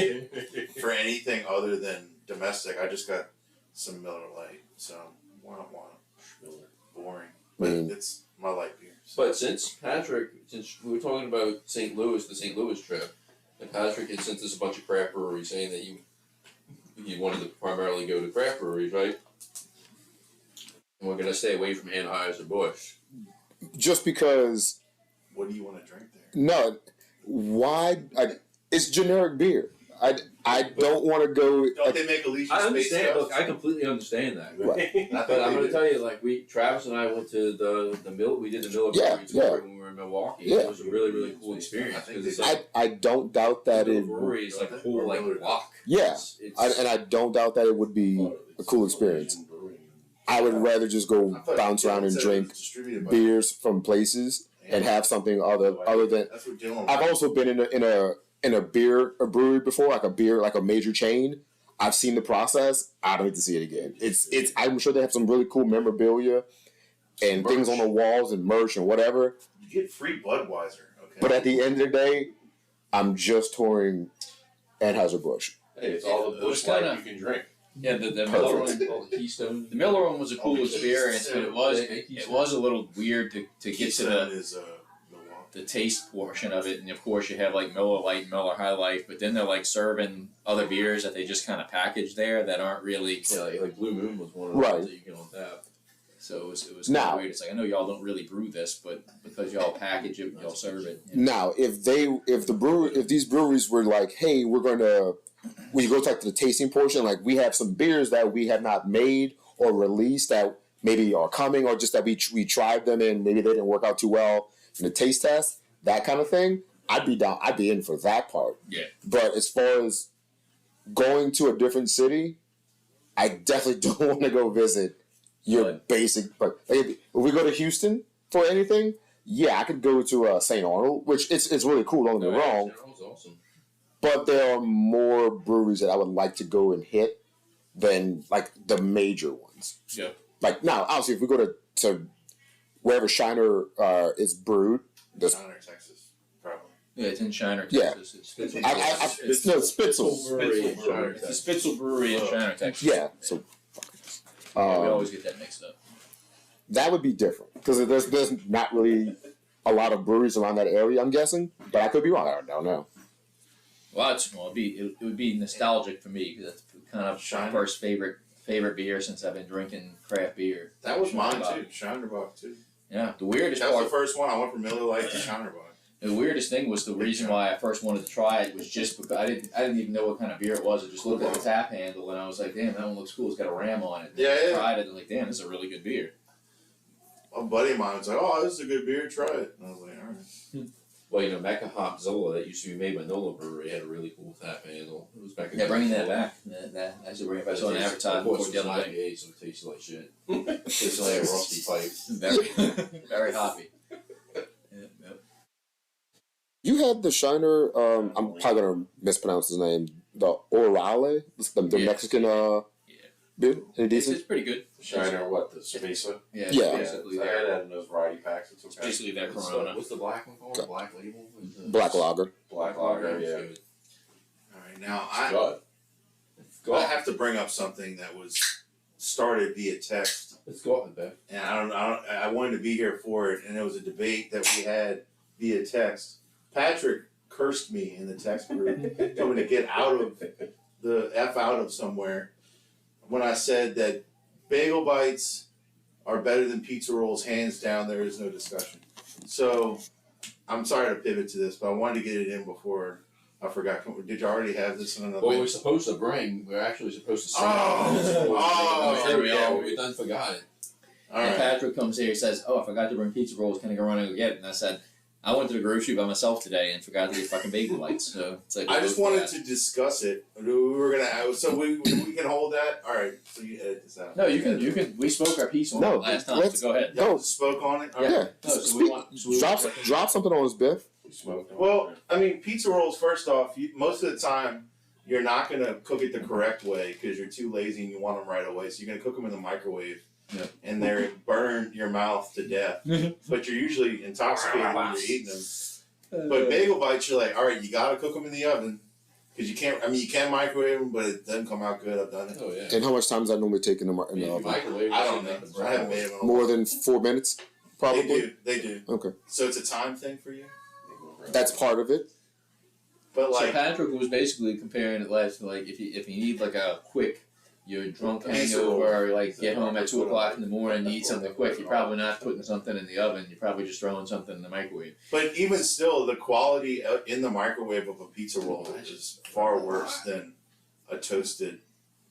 to, for anything other than domestic, I just got some Miller Lite. So, boring. But it's my light beer. So. But since we were talking about St. Louis, the St. Louis trip, and Patrick had sent us a bunch of craft breweries saying that you wanted to primarily go to craft breweries, right? And we're going to stay away from Anheuser-Busch. just because. What do you want to drink there? No, why? It's generic beer. I don't want to go. Don't they make Elysian I Space understand. Ghost? Look, I completely understand that. Right. But I'm going to tell you, Travis and I went to the mill. We did the Miller Brewery tour when we were in Milwaukee. Yeah. It was a really, really cool experience. I don't doubt that the it. brewery is like a whole block. Yeah, and I don't doubt that it would be a cool experience. I would rather just go bounce around and drink beers from places and have something other than. That's what Dylan. I've also been in in a brewery before, like a major chain. I've seen the process. I don't need to see it again. It's. I'm sure they have some really cool memorabilia and Merch. things on the walls and merch and whatever. You get free Budweiser. Okay. But at the end of the day, I'm just touring Anheuser-Busch. Hey, it's all the Busch Light you can drink. Yeah, the Miller one, all the Keystone. The Miller one was a cool experience, but it was a little weird to get to the taste portion of it. And of course, you have like Miller Lite and Miller High Life, but then they're like serving other beers that they just kind of package there that aren't really. Yeah, like Blue Moon was one of those that you can on tap. So it was kind of weird. It's like, I know y'all don't really brew this, but because y'all package it, y'all serve it. You know? Now, if these breweries were like, hey, we're going to, when you go to the tasting portion, like we have some beers that we have not made or released that maybe are coming, or just that we tried them and maybe they didn't work out too well in the taste test, that kind of thing, I'd be down. I'd be in for that part. Yeah. But as far as going to a different city, I definitely don't want to go visit your basic. But if we go to Houston for anything, yeah, I could go to St. Arnold, which it's really cool. Don't get me wrong. St. Arnold's awesome. But there are more breweries that I would like to go and hit than like the major ones. Yeah. Like now, obviously, if we go to wherever Shiner is brewed, Shiner, Texas, probably. Yeah, it's in Shiner, Yeah. Texas. It's Spitzel. No, Spitzel. It's the Spitzel Brewery in Shiner, Texas. Yeah, so we always get that mixed up. that would be different because there's not really a lot of breweries around that area. I'm guessing, but I could be wrong. I don't know. Well, it would be nostalgic for me because that's kind of my first favorite beer since I've been drinking craft beer. That was mine too. Shinerbach too. Yeah, the weirdest That was part. the first one. I went from Miller Lite to Shinerbach. The weirdest thing was the reason why I first wanted to try it was just because I didn't even know what kind of beer it was. I just looked at the tap handle and I was like, damn, that one looks cool. It's got a ram on it. And I tried it and like, damn, this is a really good beer. A buddy of mine was like, "Oh, this is a good beer. Try it." And I was like, "All right." Well, Mecca Hop Zola that used to be made by Nola Brewery had a really cool tap handle. It was back in bringing that back. That's a bring. I saw an advertisement for the other day. So it tastes like shit. It tastes like a rusty pipe. Very, very hoppy. Yep. You had the Shiner. I'm probably gonna mispronounce his name. The Orale, the Mexican beer. Any decent? It's pretty good. Shiner, what, the cerveza? Yeah. Basically I had that in those variety packs. It's okay. It's basically that What's Corona. what's the black one called? Black Label? Black Lager. Black lager, yeah. Good. All right, now Good. I have to bring up something that was started via text, Let's go up with that. and I wanted to be here for it, and it was a debate that we had via text. Patrick cursed me in the text group, told me to get out of somewhere when I said that bagel bites are better than pizza rolls, hands down. There is no discussion. So I'm sorry to pivot to this, but I wanted to get it in before I forgot. Did you already have this in another? Well, we're supposed to bring. We're actually supposed to sing. There we are. We done forgot it. All And right. Patrick comes here and says, "Oh, I forgot to bring pizza rolls. Can I go run and go get it?" And I said, "I went to the grocery by myself today and forgot to get fucking bagel bites." So it's like I just wanted to discuss it. We were gonna, so we can hold that. All right. So you edit this out. No, you can. We spoke our piece on it last time. So go ahead. Y'all spoke on it. All right. Yeah. No, so we want. Drop something on us, Biff. We smoked them. Well, I mean, pizza rolls. First off, most of the time you're not gonna cook it the correct way because you're too lazy and you want them right away. So you're gonna cook them in the microwave, and they're burn your mouth to death. But you're usually intoxicated when you're eating them. But bagel bites, you're like, all right, you gotta cook them in the oven because you can't. I mean, you can microwave them, but it doesn't come out good. I've done it. Oh yeah. And how much time does that normally take in the I mean, oven? microwave. I don't know. I haven't made them. More than 4 minutes, probably. They do. Okay, So it's a time thing for you. that's part of it. But So like, Patrick was basically comparing it last to like if you need like a quick, you're drunk hangover, or like get home at 2:00 in the morning, you eat something quick. You're probably not putting something in the oven. You're probably just throwing something in the microwave. but even still, the quality in the microwave of a pizza roll is far worse than a toasted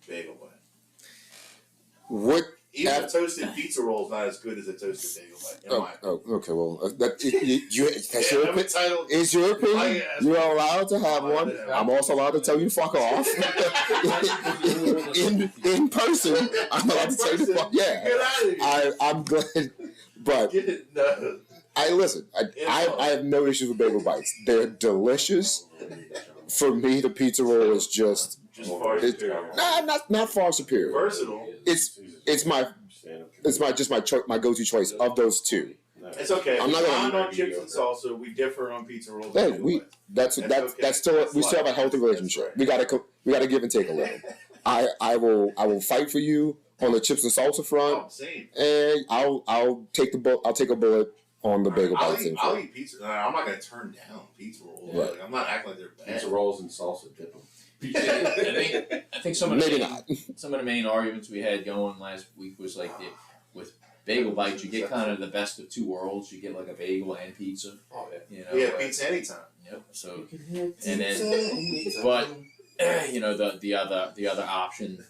bagel bite. What? Even a toasted pizza roll is not as good as a toasted bagel bite. In my Okay. Well, that's Yeah, your I'm opinion. entitled. Is your opinion? I- You're allowed to have one. I'm also allowed to tell you to fuck off. in person, I'm allowed to tell you to fuck. Yeah. Get out of here. I'm glad, but Get it. No. listen. I have no issues with bagel bites. They're delicious. For me, the pizza roll is just far superior. Not far superior. Versatile. It's my my go-to choice of those two. It's okay. I'm not gonna on chips and salsa. We differ on pizza rolls. Hey, we still have a healthy relationship. We gotta give and take a little. I will fight for you on the chips and salsa front, and I'll take a bullet on the bagel bites. I'll eat pizza. I'm not gonna turn down pizza rolls. Right. Like, I'm not acting like they're bad. Pizza rolls and salsa dip them. I think some of the main arguments we had going last week was like with bagel bites, you get kind of the best of two worlds. You get like a bagel and pizza. Oh yeah. You know, Pizza anytime. Yep. So and then, but the other option,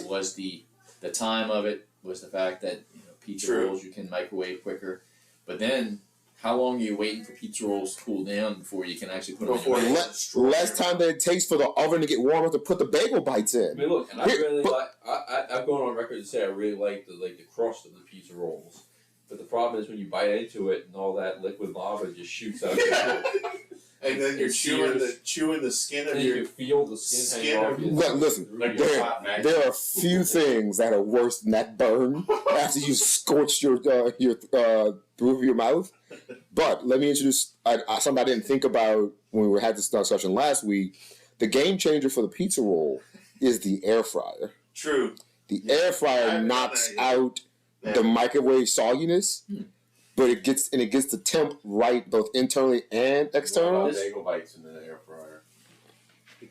was the time of it, was the fact that pizza rolls you can microwave quicker, but then how long are you waiting for pizza rolls to cool down before you can actually put them in? Less time than it takes for the oven to get warm enough to put the bagel bites in. I mean, look, and I've gone on record to say I really like the crust of the pizza rolls, but the problem is when you bite into it and all that liquid lava just shoots out. And then you're chewing the skin of your. You feel the skin hanging off. Listen, there are few things that are worse than that burn after you scorched your roof of your mouth. But let me introduce something I didn't think about when we had this discussion last week. The game changer for the pizza roll is the air fryer. True. The air fryer knocks out the microwave sogginess. But it gets the temp right both internally and externally. Bagel bites in the air fryer.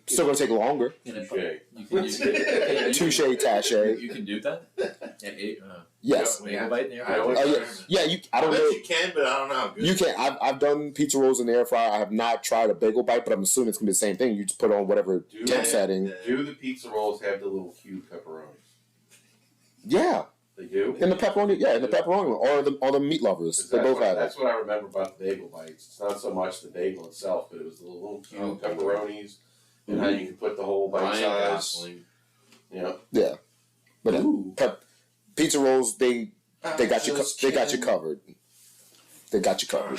Still gonna take longer. Touche, tache. You can do that. Yes. Bagel bite in the air fryer. I don't know. You can, but I don't know how good. You can. I've done pizza rolls in the air fryer. I have not tried a bagel bite, but I'm assuming it's gonna be the same thing. You just put on whatever temp setting. Do the pizza rolls have the little cube pepperonis? Yeah. They do? In the pepperoni, or the meat lovers. They both have it. That's what I remember about the bagel bites. It's not so much the bagel itself, but it was the little cube pepperonis and how you can put the whole bite size. Yeah. But pizza rolls, they got you covered. They got you covered.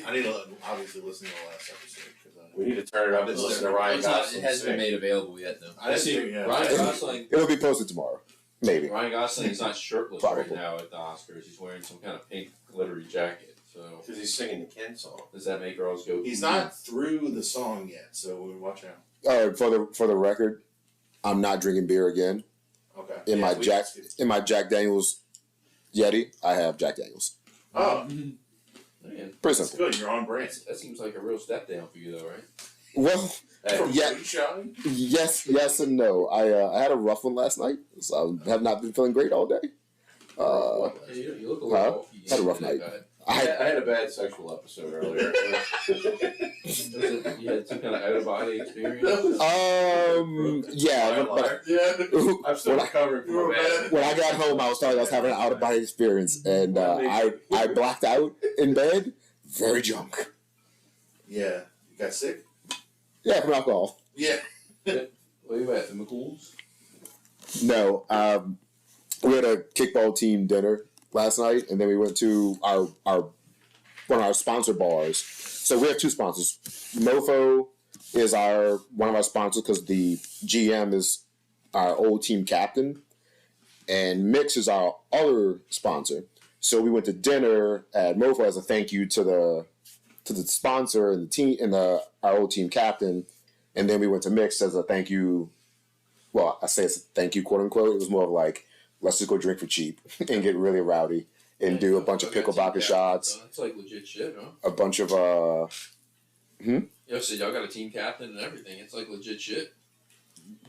I need to obviously listen to the last episode. We need to turn it up and listen to Ryan Gosling. It hasn't been made available yet, though. I see. Ryan Gosling. It'll be posted tomorrow. Maybe. Ryan Gosling is not shirtless right now at the Oscars. He's wearing some kind of pink glittery jacket. So because he's singing the Ken song. Does that make girls go? He's not through the song yet, so we watch out. For the record, I'm not drinking beer again. Okay. In my Jack Daniels Yeti, I have Jack Daniels. Oh, Man, pretty simple. that's good. You're on brand. that seems like a real step down for you, though, right? Well, yes and no. I had a rough one last night, so I have not been feeling great all day. You look a little off. Had a rough night. I had a bad sexual episode earlier. You had some kind of out of body experience. Yeah, but I'm still recovering from that. when I got home, I was having an out of body experience, and I blacked out in bed, very drunk. Yeah, you got sick. Yeah, from alcohol. Yeah. Where you at? The McCool's? No, we had a kickball team dinner last night, and then we went to one of our sponsor bars. So we have two sponsors. Mofo is one of our sponsors because the GM is our old team captain, and Mix is our other sponsor. So we went to dinner at Mofo as a thank you to the sponsor and the team and our old team captain, and then we went to Mix as a thank you. Well, I say it's a thank you, quote unquote. It was more of like, let's just go drink for cheap and get really rowdy and do a bunch of pickle vodka shots. That's like legit shit, huh? A bunch of Yo, so y'all got a team captain and everything. It's like legit shit.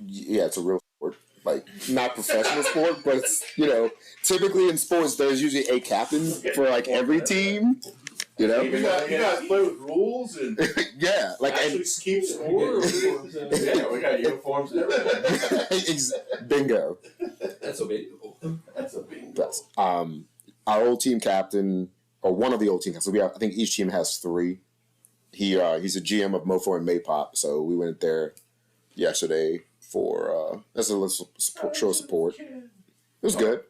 Yeah, it's a real sport. Like, not professional sport, but it's, typically in sports there's usually a captain for like every team. You guys play with rules and yeah, like actually keep score. Yeah, we got uniforms and everything. Bingo. That's a bingo. That's a bingo. That's, our old team captain, or one of the old team captains. I think each team has three. He's a GM of Mofo and Maypop, so we went there yesterday for as a little show of support. It was good.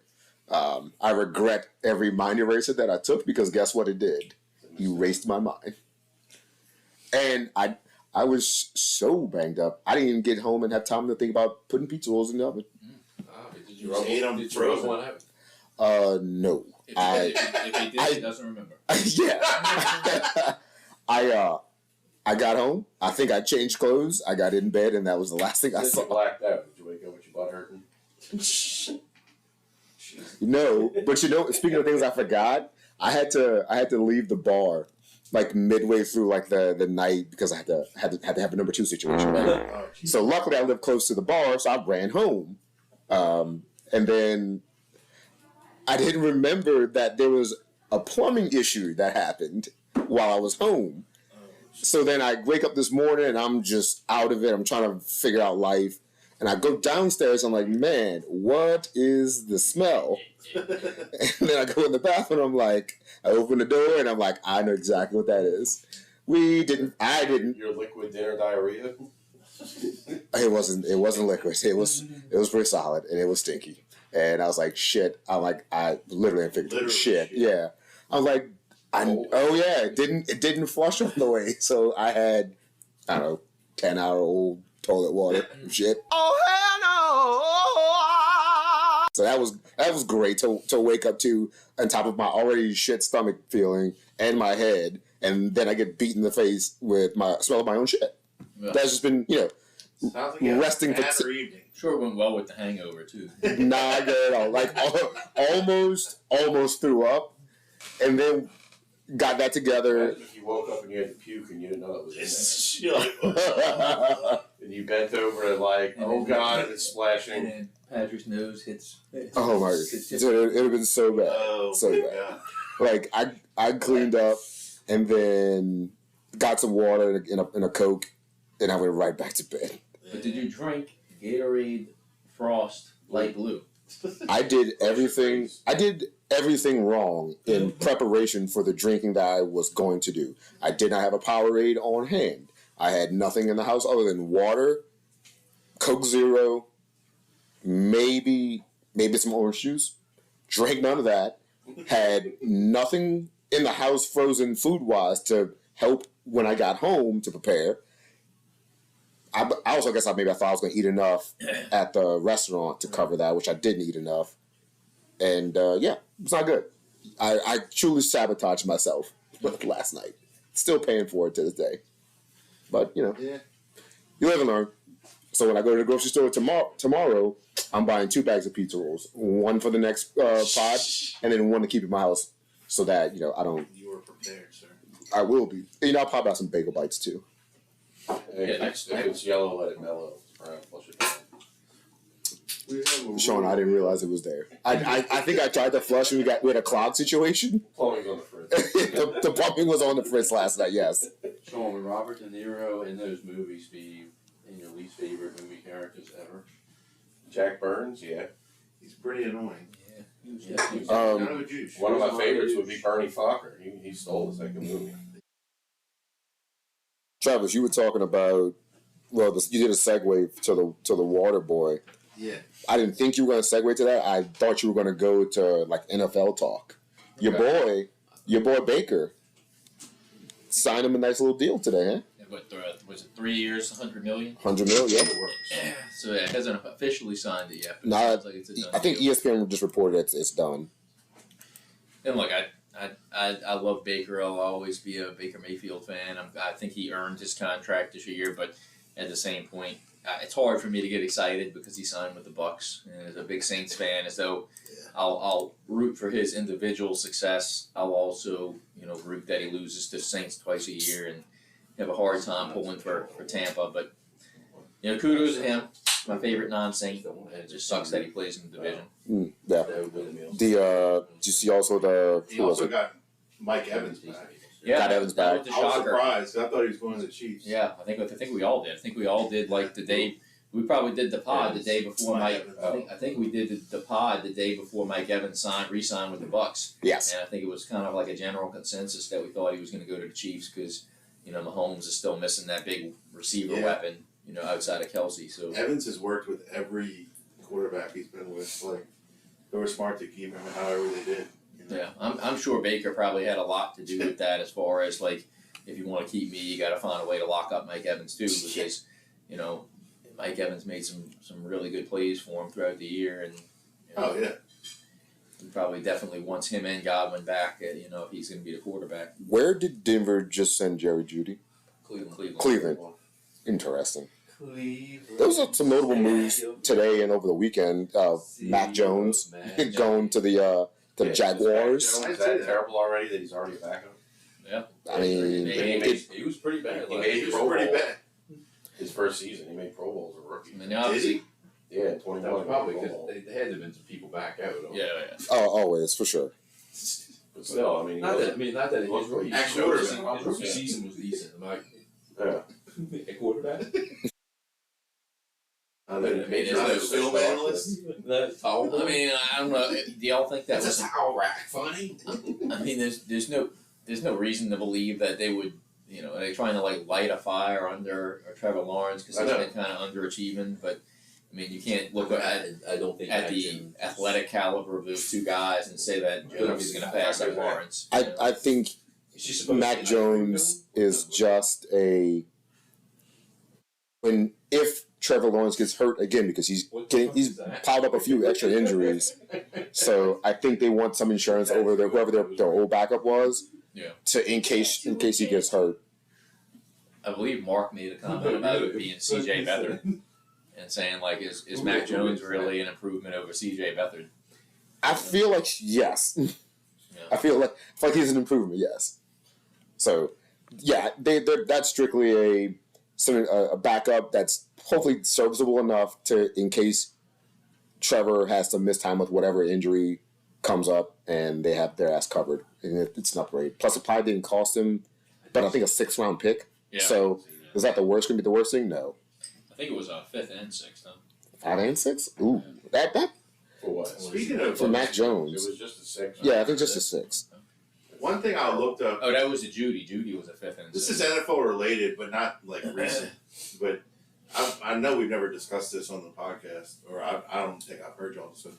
I regret every mind eraser that I took because guess what it did? You erased my mind. And I was so banged up. I didn't even get home and have time to think about putting pizza rolls in the oven. Did you ate them frozen? One out? No. If he did, he doesn't remember. Yeah. I got home. I think I changed clothes. I got in bed, and that was the last thing I saw. You blacked out. Did you wake up with your butt hurting? No, but speaking of things I forgot, I had to leave the bar like midway through like the night because I had to have a number 2 situation. Right? So luckily I lived close to the bar, so I ran home, and then I didn't remember that there was a plumbing issue that happened while I was home. So then I wake up this morning and I'm just out of it. I'm trying to figure out life. And I go downstairs. I'm like, man, what is the smell? And then I go in the bathroom. I'm like, I open the door and I'm like, I know exactly what that is. I didn't. Your liquid dinner diarrhea? It wasn't liquid. It was pretty solid and it was stinky. And I was like, shit. I literally figured shit. Yeah. I was like, it didn't flush on the way. So I had, I don't know, 10-hour-old toilet water and shit. Oh hell no! So that was great to wake up to on top of my already shit stomach feeling and my head, and then I get beat in the face with my smell of my own shit. Yeah. That's just been, like resting for evening. Sure, it went well with the hangover too. Not good at all. Like almost threw up, and then got that together. If you woke up and you had to puke and you didn't know it was in there. And you bent over and like, oh god, and it's splashing. And then Patrick's nose hits. Oh my god! It would have been so bad, so bad. God. Like I cleaned up and then got some water in a Coke, and I went right back to bed. But did you drink Gatorade Frost Light Blue? I did everything. I did everything wrong in preparation for the drinking that I was going to do. I did not have a Powerade on hand. I had nothing in the house other than water, Coke Zero, maybe some orange juice. Drank none of that. Had nothing in the house frozen food-wise to help when I got home to prepare. I also guess I thought I was going to eat enough at the restaurant to cover that, which I didn't eat enough. And it's not good. I truly sabotaged myself last night. Still paying for it to this day. But, you live and learn. So when I go to the grocery store tomorrow, I'm buying 2 bags of pizza rolls. One for the next pod, and then one to keep in my house so that, I don't... You were prepared, sir. I will be. I'll pop out some bagel bites, too. If it's yellow, let it mellow. Brown, flush it down. Sean, I didn't realize it was there. I think I tried to flush and we had a clog situation. Plumbing's on the fridge. the plumbing was on the fritz last night, yes. Sean, would Robert De Niro in those movies be in your least favorite movie characters ever? Jack Burns, yeah. He's pretty annoying. One of my favorites would be Bernie Fokker. He stole the second movie. Travis, you were talking about, you did a segue to the Water Boy. Yeah. I didn't think you were going to segue to that. I thought you were going to go to like NFL talk. Your boy Baker signed him a nice little deal today, huh? What was it? 3 years, $100 million. $100 million, yeah. So it hasn't officially signed it yet. But it like it's a done I think deal. ESPN just reported it's done. And look, I love Baker. I'll always be a Baker Mayfield fan. I think he earned his contract this year, but at the same point, it's hard for me to get excited because he signed with the Bucs, and as a big Saints fan, as though I'll root for his individual success. I'll also root that he loses to the Saints twice a year and have a hard time pulling for Tampa. But kudos to him. My favorite non-Saint. It just sucks that he plays in the division. Yeah. Did you see also he also got Mike Evans back. Yeah, got Evans back. I was surprised. I thought he was going to the Chiefs. Yeah, I think we all did. I think we all did like the day. We probably did the pod the day before Mike. I think we did the pod the day before Mike Evans re-signed with the Bucs. Yes. And I think it was kind of like a general consensus that we thought he was going to go to the Chiefs because Mahomes is still missing that big receiver weapon. Outside of Kelsey. So Evans has worked with every quarterback he's been with. Like they were smart to keep him however they did. You know? Yeah, I'm sure Baker probably had a lot to do with that as far as, like, if you want to keep me, you got to find a way to lock up Mike Evans too, because, you know, Mike Evans made some really good plays for him throughout the year, and you know, he probably definitely wants him and Godwin back, you know, if he's going to be the quarterback. Where did Denver just send Jerry Jeudy? Cleveland. Interesting. There was some notable moves today and over the weekend. Mac Jones going to the Jaguars. Is that terrible already that he's already a backup? Yeah. I mean, he was pretty bad. He made Pro Bowl. His first season, he made Pro Bowl as a rookie. I mean, obviously, yeah, 21. That was probably because they had to have been some people back out. Yeah. Oh, always, for sure. But still, I mean, not that his rookie season was decent. Like, a quarterback. I mean, not a film analyst. I mean, I don't know. Do y'all think that was funny? I mean, there's no reason to believe that they would, you know, they're trying to like light a fire under Trevor Lawrence because he's been kind of underachieving. But I mean, you can't look at the athletic caliber of those two guys and say that Jones is going to pass up Lawrence. I think Mac Jones is just if Trevor Lawrence gets hurt again, because he's piled up a few extra injuries. So I think they want some insurance over whoever their old backup was. Yeah. In case he gets hurt. I believe Mark made a comment about it being C.J. Beathard and saying like, is Mac Jones really an improvement over C.J. Beathard? I feel like yes. Yeah. I feel like he's an improvement. Yes. So yeah, that's strictly a backup that's hopefully serviceable enough in case Trevor has to miss time with whatever injury comes up, and they have their ass covered. And it's an upgrade. Plus, it probably didn't cost him, but I think a 6th round pick. Yeah. So is that going to be the worst thing? No. I think it was a 5th and 6th. 5 and 6? Ooh, that for what? Speaking of for Mac Jones, it was just a 6. Yeah, I think just a 6. One thing I looked up. Oh, that was a Judy. Judy was a 5th and 6th. This is NFL related, but not like recent. But I know we've never discussed this on the podcast, or I don't think I've heard y'all discuss.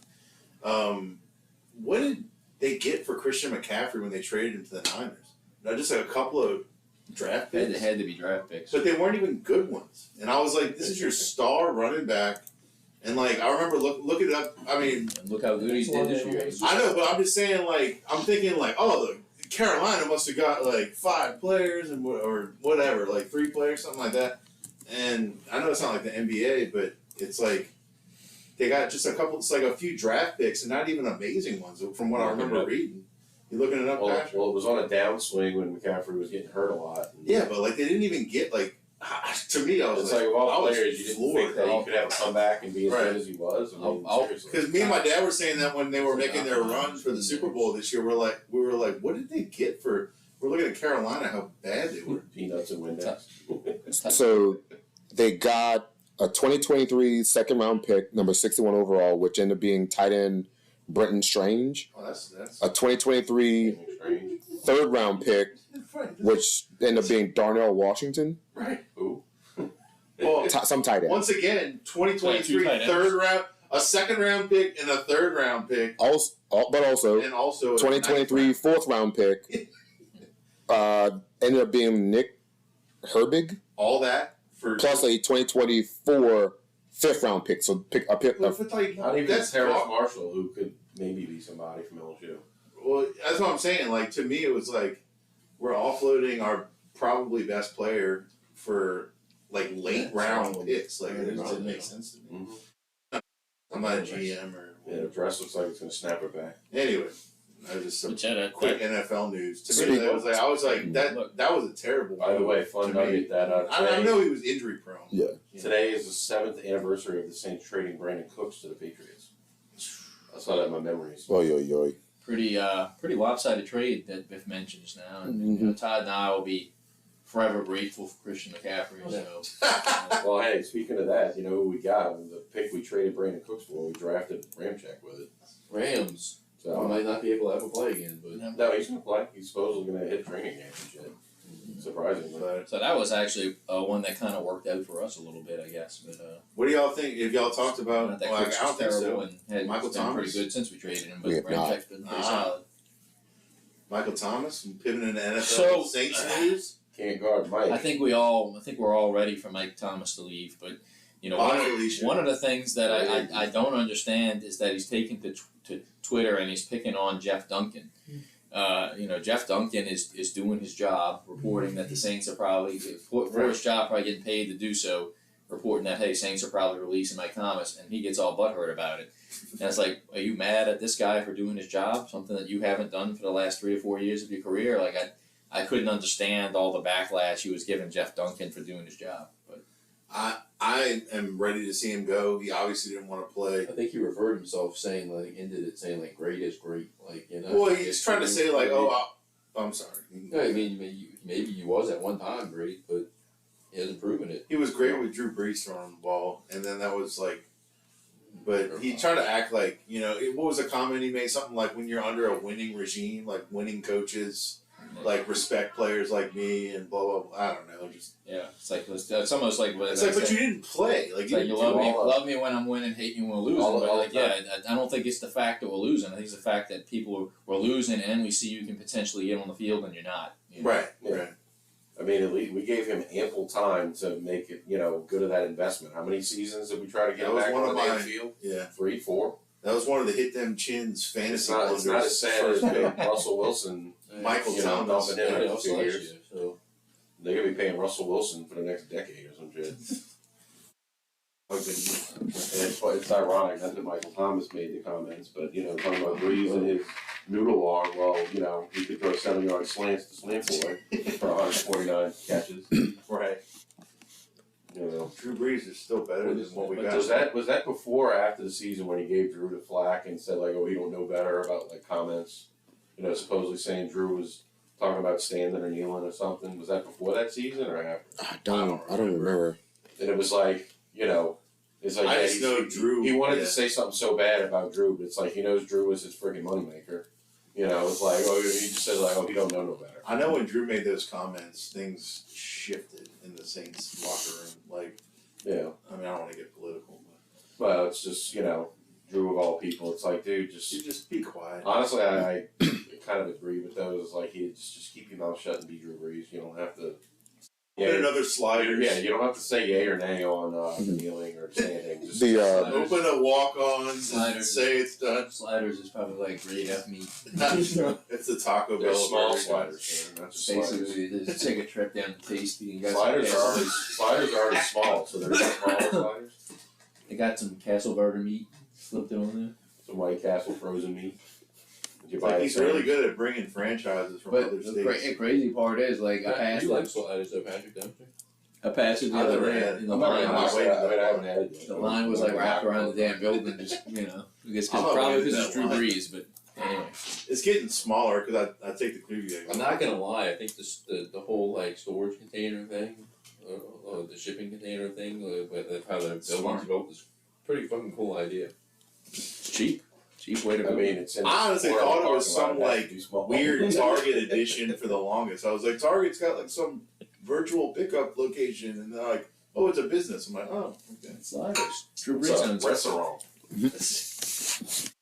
What did they get for Christian McCaffrey when they traded him to the Niners? Not just like a couple of draft picks. It had to be draft picks, but they weren't even good ones. And I was like, "This is your star running back." And like, I remember looking it up. I mean, look how good he did this year. I know, but I'm just saying, like, I'm thinking like, oh, Carolina must have got like 5 players or whatever, like 3 players, something like that. And I know it's not like the NBA, but it's like they got just a few draft picks and not even amazing ones from what I remember reading. You looking it up, Patrick? Well, it was on a downswing when McCaffrey was getting hurt a lot. Yeah, but like they didn't even get like. To me, I was like of all players, you didn't think that he could have a comeback and be as good as he was. Because me and my dad were saying that when they were making their run for the Super Bowl this year, we were like, what did they get for? We're looking at Carolina, how bad they were. Peanuts and Windex. So they got a 2023 2nd round pick, number 61 overall, which ended up being tight end Brenton Strange. Oh, that's a 2023 3rd round pick, which ended up being Darnell Washington. Right. Ooh. Well, some tight end. Once again, 2023 3rd round, a 2nd round pick, and a 3rd round pick. Also 2023 4th round pick. Ended up being Nick Herbig. All that for plus a 2024 5th round pick. So not even Terrace Marshall, who could maybe be somebody from LSU. Well, that's what I'm saying. Like, to me, it was like we're offloading our probably best player for like late round picks. Like, it doesn't make sense to me. Mm-hmm. I'm not a GM or. Yeah, the dress looks like it's going to snap it back. Anyway, that was just some quick NFL news. To me, I was like, that was a terrible. By the way, fun nugget that I know he was injury prone. Yeah. Today is the 7th anniversary of the Saints trading Brandon Cooks to the Patriots. I saw that in my memories. Oy. Pretty lopsided trade that Biff mentions now, and you know, Todd and I will be forever grateful for Christian McCaffrey. So, well, hey, speaking of that, you know who we got? The pick we traded Brandon Cooks for, we drafted Ramczyk with it. So I might not be able to ever play again, but no, he's going to play. He's supposedly going to hit training camp and shit. surprisingly. So that was actually one that kind of worked out for us a little bit, I guess. But what do y'all think? If y'all talked about, that I Cooks don't was think terrible so. and had Michael been Thomas? pretty good since we traded him, but Yeah, Ramchek's been pretty solid. Michael Thomas and pivoting to NFL So, Saints news. Can't guard Mike. I think we're all ready for Mike Thomas to leave, but one of the things that I don't understand is that he's taken to Twitter and he's picking on Jeff Duncan. Jeff Duncan is doing his job, reporting that the Saints are probably for his job, probably getting paid to do so, reporting that hey, Saints are probably releasing Mike Thomas, and he gets all butthurt about it. And it's like, are you mad at this guy for doing his job? Something that you haven't done for the last 3 or 4 years of your career? Like I couldn't understand all the backlash he was giving Jeff Duncan for doing his job. But I am ready to see him go. He obviously didn't want to play. Uh, I think he referred himself saying ended it saying great is great, Well, he's trying to say I'm sorry. No, I mean maybe he was at one time great, but he hasn't proven it. He was great with Drew Brees throwing the ball, and then that was but he tried to act what was a comment he made? Something like, when you're under a winning regime, like winning coaches, respect players like me, and blah blah blah. I don't know, just it's almost like but you didn't play. You love me when I'm winning, hate me when we're losing. I don't think it's the fact that we're losing. I think it's the fact that people were losing, and we see you can potentially get on the field, and you're not. Right. I mean, at least we gave him ample time to make it, good of that investment. How many seasons did we try to get back on the field? Yeah. 3, 4. That was one of the hit them chins fantasy It's not as sad as Russell Wilson, Michael Thomas, dumping him in a few years. So they're gonna be paying Russell Wilson for the next decade or some shit. It's ironic not that Michael Thomas made the comments, but talking about Brees and his noodle arm. Well, he could throw 7-yard slants to slant boy for 149 catches. Right. Drew Brees is still better than what we got. Was that before or after the season when he gave Drew the flack and said he don't know better about comments? Supposedly saying Drew was talking about standing or kneeling or something. Was that before that season or after? I don't remember. And it was it's like I just know Drew. He wanted to say something so bad about Drew, but it's like he knows Drew was his freaking moneymaker. It's like, he just said he don't know no better. I know when Drew made those comments, things shifted in the Saints locker room. I mean, I don't want to get political, but well, it's just Drew of all people. It's like, dude, just be quiet. Honestly, I kind of agree with those. It's like, just keep your mouth shut and be Drew Brees. You don't have to. Get another slider. Yeah, you don't have to say yay or nay on kneeling or standing. Just open a walk-on. Say it's done. Sliders is probably grade F meat. It's the Taco Bell. They're small sliders. Basically, just take a trip down the tasty. Sliders are already small, so they're small sliders. They got some Castle Burger meat. Slipped it on there. Some White Castle frozen meat. He's really good at bringing franchises from other states. The crazy part is, I passed you like sliders though, Patrick, don't you? I passed it the other day. The line was wrapped around the damn building. Just probably because it's Drew Brees, but anyway, it's getting smaller because I take the Cleveland. I'm not gonna lie. I think the whole storage container thing, the shipping container thing, with how the building's built is a pretty fucking cool idea. It's cheap. Cheap way to go. I mean, it's. I honestly thought it was some weird Target edition for the longest. I was like, Target's got some virtual pickup location, and they're like, oh, it's a business. I'm like, oh, okay. Sliders. Drew It's Brees a restaurant.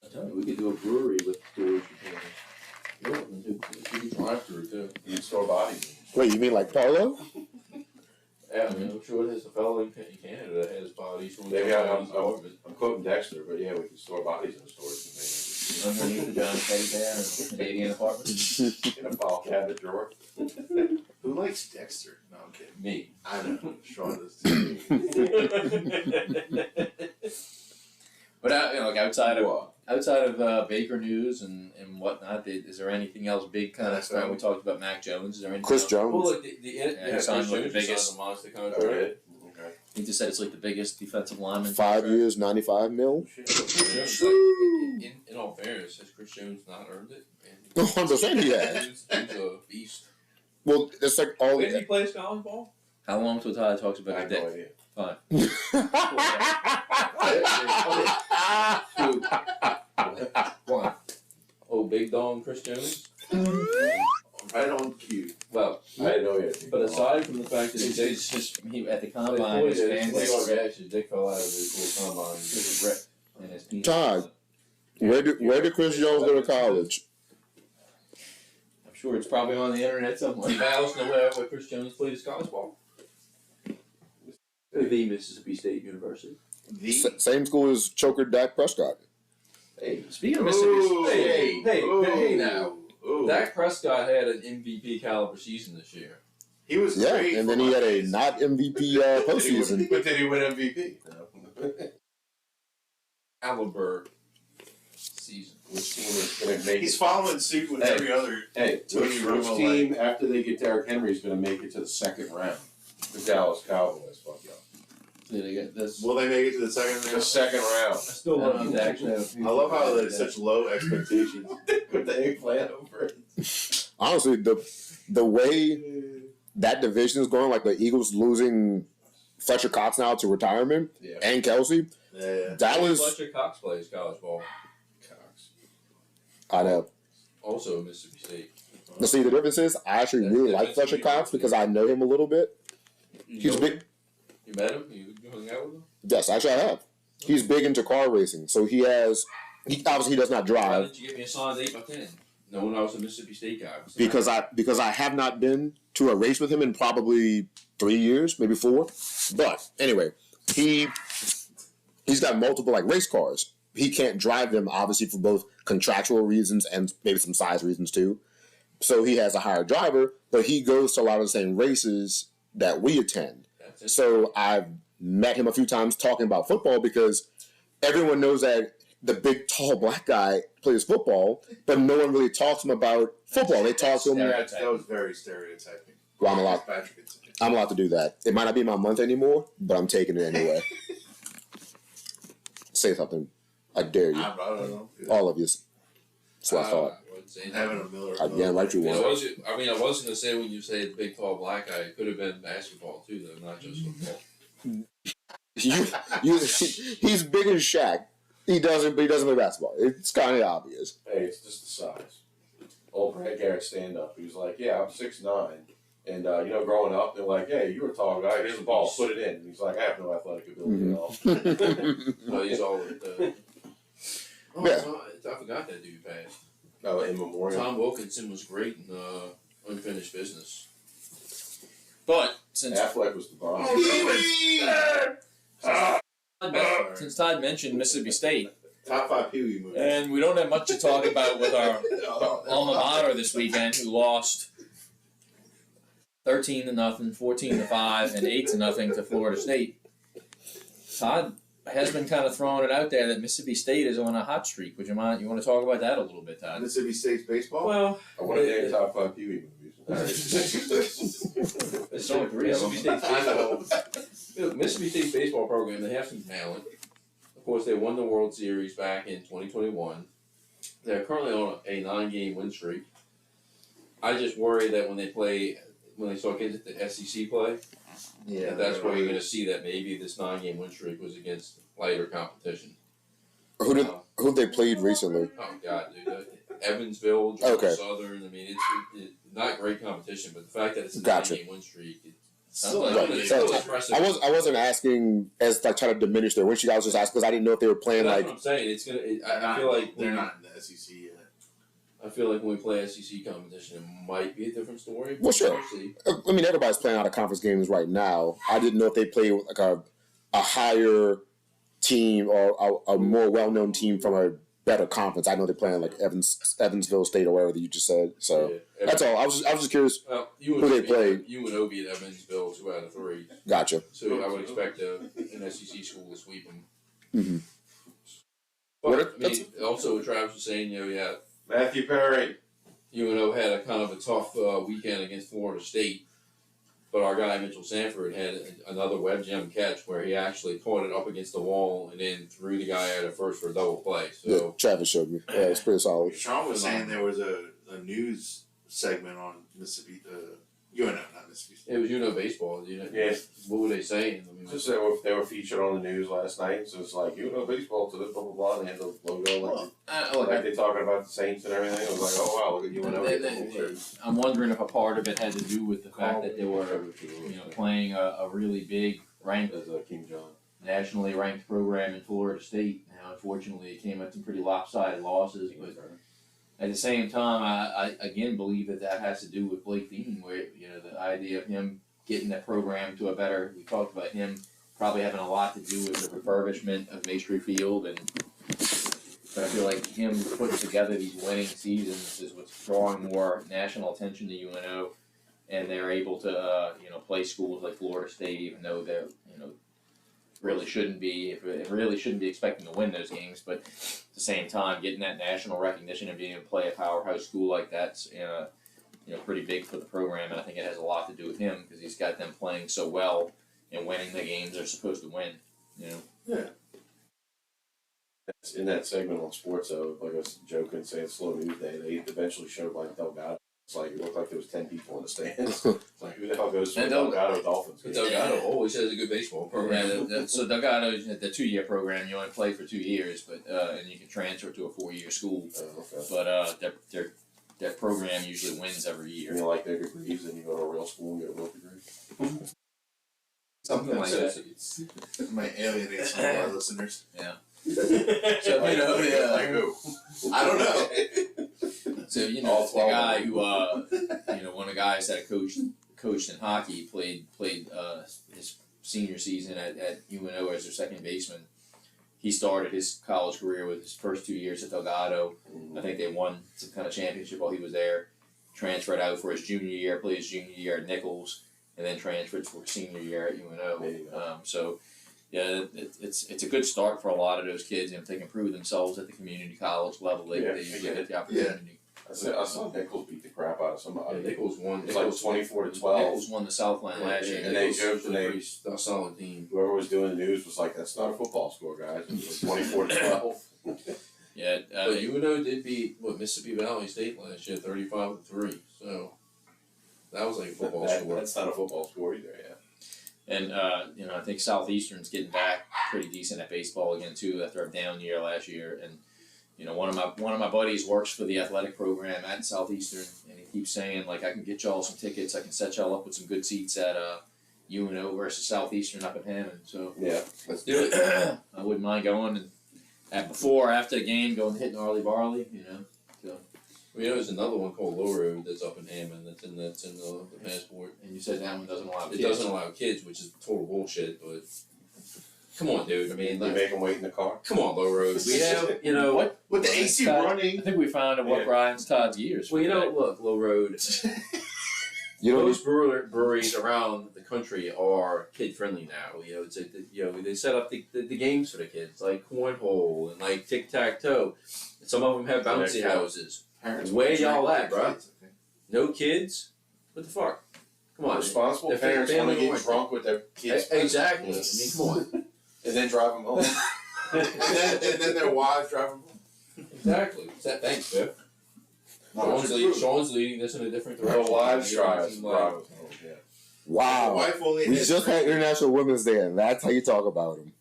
I tell you, we could do a brewery with storage containers. You can drive through too. You can store bodies. Wait, you mean like Polo? Yeah, I mean, I'm sure there's a fellow in Canada that has bodies. Maybe I'm quoting Dexter, but yeah, we can store bodies in a storage container. Underneath the John Teddy Bear in a Canadian apartment. In a file cabinet drawer. Who likes Dexter? No, I'm kidding. Me. I know. Sean does too. But outside of Baker news and whatnot, is there anything else big kind of stuff? We talked about Mac Jones. Is there anything Chris else? Jones. Well, he signed the biggest. monster Oh, contract. really? Okay. He just said it's the biggest defensive lineman. 5 years, $95 million. In all fairness, has Chris Jones not earned it? 100% he has. He's a beast. Well, it's like all. When did he play college ball? How long till Todd talks I about have his no dick? idea. Fine. One. Oh, big dong Chris Jones? Right on cue. Well, I had no idea. combine. His fans reaction. Dick fell out of his little combine. It was wrecked. Todd, where did Chris Jones go to college? I'm sure it's probably on the internet somewhere. Anybody else know where Chris Jones played his college ball? The Mississippi State University. Same school as choker Dak Prescott. Hey, speaking of Mississippi State, hey now. Dak Prescott had an MVP caliber season this year. He was great. And then he had a not MVP postseason. But did he win MVP? No. Caliber season. Which team is going to make He's it? following suit with every other. Which team, after they get Derrick Henry, is going to make it to the second round? The Dallas Cowboys. Fuck y'all. Did they get this? Will they make it to the second round? The second round. I still love you, Dak. I love how there's such low expectations. Put the eggplant over it. Honestly, the way that division is going, like the Eagles losing Fletcher Cox now to retirement and Kelsey. Yeah. Dallas. Fletcher Cox plays college ball. Cox. I know. Also Mississippi State. But see, the difference is I actually really like Fletcher Cox because I know him a little bit. He's big. You met him? You hung out with him? Yes, actually I have. He's big into car racing, so he obviously does not Why drive. didn't you give me a solid 8 by 10? Knowing I was a Mississippi State guy. Because I have not been to a race with him in probably 3 years, maybe 4. But anyway, he's got multiple like race cars. He can't drive them obviously for both contractual reasons and maybe some size reasons too. So he has a higher driver, but he goes to a lot of the same races that we attend. So I've met him a few times talking about football because everyone knows that the big, tall, black guy plays football, but no one really talks to him about football. They talk to him. That was very stereotyping. Well, I'm allowed to do that. It might not be my month anymore, but I'm taking it anyway. Say something. I dare you. I don't know. All of you. That's what I thought. Having a Miller. Yeah, like you want. I was going to say when you say the big, tall, black guy, it could have been basketball too, though, not just football. He's big as Shaq. He doesn't play basketball. It's kind of obvious. Hey, it's just the size. Old Brad Garrett stand-up. He was like, yeah, I'm 6'9". And, growing up, they're like, hey, you're a tall guy. Here's the ball. Put it in. And he's like, I have no athletic ability at all. No, he's all with I forgot that dude passed. Oh, in memorial. Tom Wilkinson was great in Unfinished Business. But since Affleck was the bomb. since Todd mentioned Mississippi State, Top 5 Pee Wee movies. and we don't have much to talk about with our alma mater this weekend, who lost 13-0, 14-5, and 8-0 to Florida State. Todd has been kind of throwing it out there that Mississippi State is on a hot streak. You want to talk about that a little bit, Todd? Mississippi State's baseball? Well, I want to name top 5 Pee Wee movies. It's only 3 of them. Mississippi State's baseball program, they have some talent. Of course, they won the World Series back in 2021. They're currently on a 9-game win streak. I just worry that when they start getting the SEC play, that's where you're going to see that maybe this 9-game win streak was against lighter competition. Who they played recently? Oh God, dude! Evansville, Georgia Southern. I mean, it's not great competition, but the fact that it's a 9-game win streak, it's still impressive. I wasn't asking as like trying to diminish their win streak. I was just asking because I didn't know if they were playing That's like. what I'm saying. It's gonna. I feel like they're not in the SEC yet. I feel like when we play SEC competition, it might be a different story. Well, sure. I mean, everybody's playing out of conference games right now. I didn't know if they play with like a higher team or a more well-known team from a better conference. I know they're playing like Evansville State or whatever that you just said. So that's all. I was just curious who they played. UNO beat Evansville 2 out of 3. Gotcha. So I would expect an SEC school to sweep them. Mm-hmm. But I mean, also Travis was saying, Matthew Perry. UNO had a kind of a tough weekend against Florida State, but our guy Mitchell Sanford had another web gem catch where he actually caught it up against the wall and then threw the guy out at first for a double play. So Travis showed me. Yeah, it's pretty solid. Sean was saying there was a news segment on Mississippi, UNO, not Mississippi State. it was UNO baseball. What were they saying? I mean, Just they were featured on the news last night, so it's like baseball to the blah blah blah, and they had the logo like they talking about the Saints and everything. I was like, oh wow, look at UNO. I'm wondering if a part of it had to do with the fact that they were, playing a really big ranked as King John. nationally ranked program in Florida State. Now, unfortunately, it came with some pretty lopsided losses, but at the same time, I again believe that has to do with Blake Dean, where the idea of him getting that program to a better. We talked about him probably having a lot to do with the refurbishment of Maestri Field, and I feel like him putting together these winning seasons is what's drawing more national attention to UNO, and they're able to play schools like Florida State, even though they're really shouldn't be expecting to win those games, but at the same time, getting that national recognition and being able to play a powerhouse school like that's pretty big for the program, and I think it has a lot to do with him because he's got them playing so well and winning the games they're supposed to win. Yeah. In that segment on sports, though, like I was joking, saying slow news day, they eventually showed like Delgado. It's like it looked like there was 10 people in the stands. It's like who the hell goes to the Delgado Dolphins? Delgado always has a good baseball program. So Delgado, the 2-year program, you only play for 2 years, but and you can transfer to a 4-year school. Okay. But their program usually wins every year. You like their degrees, and you go to a real school and get a real degree. Something like that. Might alienate some of our listeners. Yeah. So like who? I don't know. So the guy who one of the guys that coached in hockey played his senior season at UNO as their second baseman. He started his college career with his first 2 years at Delgado. I think they won some kind of championship while he was there. Transferred out for his junior year, played his junior year at Nichols, and then transferred for his senior year at UNO. It's a good start for a lot of those kids, and if they can prove themselves at the community college level, they usually get the opportunity. I saw Nichols beat the crap out of somebody. Nichols won. It's like 24-12. Nichols won the Southland last year. And they joked, a pretty solid team. Whoever was doing the news was like, "That's not a football score, guys." It was 24-12. Yeah, But UNO did beat Mississippi Valley State last year, 35-3. So that was like a football score. That's not a football score either. Yeah. And I think Southeastern's getting back pretty decent at baseball again too after a down year last year. And one of my buddies works for the athletic program at Southeastern, and he keeps saying like, I can get y'all some tickets, I can set y'all up with some good seats at UNO versus Southeastern up in Hammond. So yeah, let's do it. I wouldn't mind going and before or after the game going to hit Gnarly Barley. So. There's another one called Low Road that's up in Hammond that's in the passport. And you said that one doesn't allow kids. It doesn't allow kids, which is total bullshit, but come on, dude. I mean, you make them wait in the car. Come on, Low Road. We have, what with the AC running. I think we found out what grinds Todd's gears. Well, look, Low Road. Most breweries around the country are kid friendly now. It's they set up the games for the kids, like cornhole and like tic tac toe. Some of them have bouncy houses. Parents Where y'all at, bro? No kids? What the fuck? Come on. Responsible parents want to get drunk with their kids. Exactly. I mean, come on. And then drive them home. and then their wives drive them home. Exactly. Thanks, Biff. Sean's leading this in a different direction. The wives drive. Wow. Wife only we just had International Women's Day, and that's how you talk about them.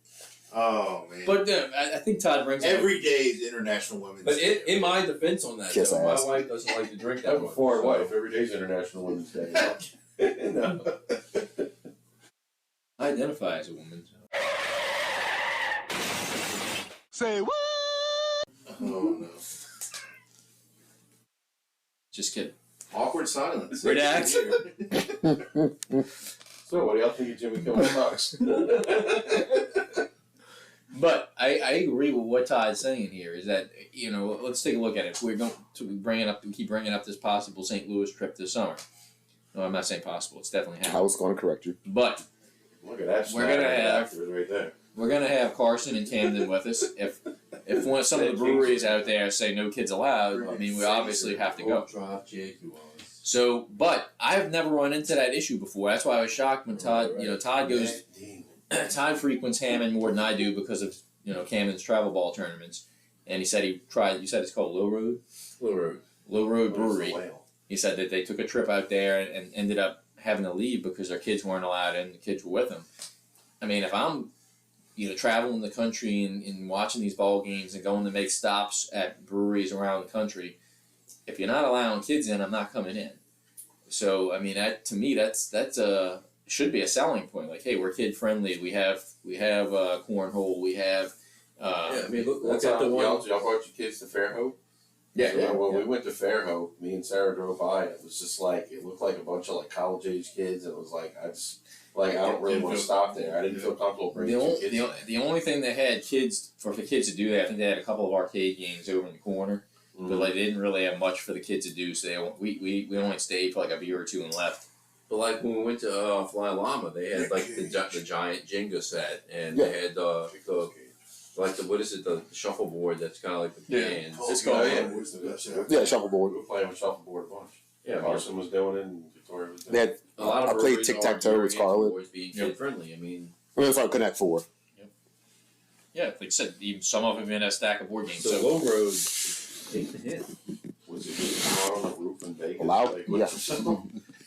Oh, man. But I think Todd brings every day is International Women's Day. But in my defense on that, Kiss my ass. wife doesn't like to drink that much. Before wife, every day's International Women's Day. I identify as a woman. So. Say what? Oh, no. Just kidding. Awkward silence. Relax. So, what do y'all think of Jimmy Kimmel Talks? But I agree with what Todd's saying here. Is that let's take a look at it. We're going to keep bringing up this possible St. Louis trip this summer. No, I'm not saying possible. It's definitely happening. I was going to correct you. But look at that. We're gonna have Carson and Camden with us. If some of the breweries out there say no kids allowed, I mean we obviously have to go. So, but I've never run into that issue before. That's why I was shocked when Todd Todd frequents Hammond more than I do because of Camden's travel ball tournaments, and he said he tried. You said it's called Low Road. Low Road Brewery. He said that they took a trip out there and ended up having to leave because their kids weren't allowed and the kids were with them. I mean, if I'm traveling the country and watching these ball games and going to make stops at breweries around the country, if you're not allowing kids in, I'm not coming in. So I mean, to me, that's should be a selling point. Like, hey, we're kid friendly. We have cornhole. We have. I mean, look That's at the one. Y'all brought your kids to Fairhope? Yeah, So when we went to Fairhope, me and Sarah drove by, and it was just like, it looked like a bunch of like college age kids, and it was like, I don't really want to stop there. I didn't feel comfortable bringing kids. The only thing they had for the kids to do there, I think they had a couple of arcade games over in the corner, but like they didn't really have much for the kids to do. So we only stayed for like a beer or two and left. But like when we went to Fly Llama, they had like the giant Jenga set, and they had the what is it, the shuffleboard that's kind of like the cans. It's called shuffleboard. We were playing with shuffleboard a bunch. Yeah, Carson was doing it, and Victoria was doing They it. had, a lot of I played breweries tic-tac-toe are with very Scarlett. towards being kid friendly. I mean, it's like Connect 4. Yeah, like I said, even some of them even had a stack of board games. so Low Road take the hit. Was it just on the roof and bacon? Allowed? Like, Yeah.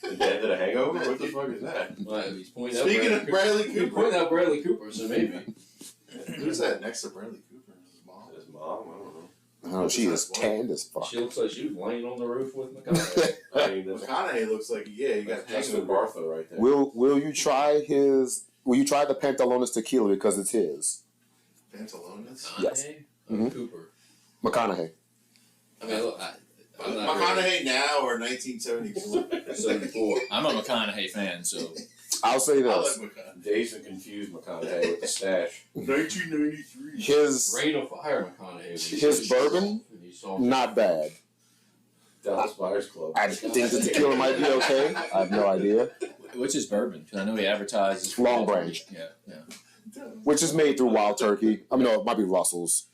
The dad did a hangover? What the fuck is that? Well, he's pointing Speaking out of Bradley He's Cooper, pointing out Bradley Cooper, so maybe. who's that next to Bradley Cooper? His mom. His mom? I don't know. I don't know, she is tanned as fuck. She looks like she was laying on the roof with McConaughey. I mean, that's McConaughey looks like you got Justin hangover. Bartha right there. Will you try the Pantalones tequila because it's his? Pantalones. Yes. Mhm. Cooper. McConaughey. I mean, look, I'm not McConaughey now or 1974? 74. I'm a McConaughey fan, so I'll say I like this. McConaughey. Dazed and confused McConaughey with the stash. 1993. His Rain of Fire McConaughey. His bourbon? Not bad. Dallas Buyers Club. I think the tequila might be okay. I have no idea. which is bourbon? Because I know he advertises for Long Wild Branch. Turkey. Yeah. Which is made through Wild Turkey. I mean, no, it might be Russell's.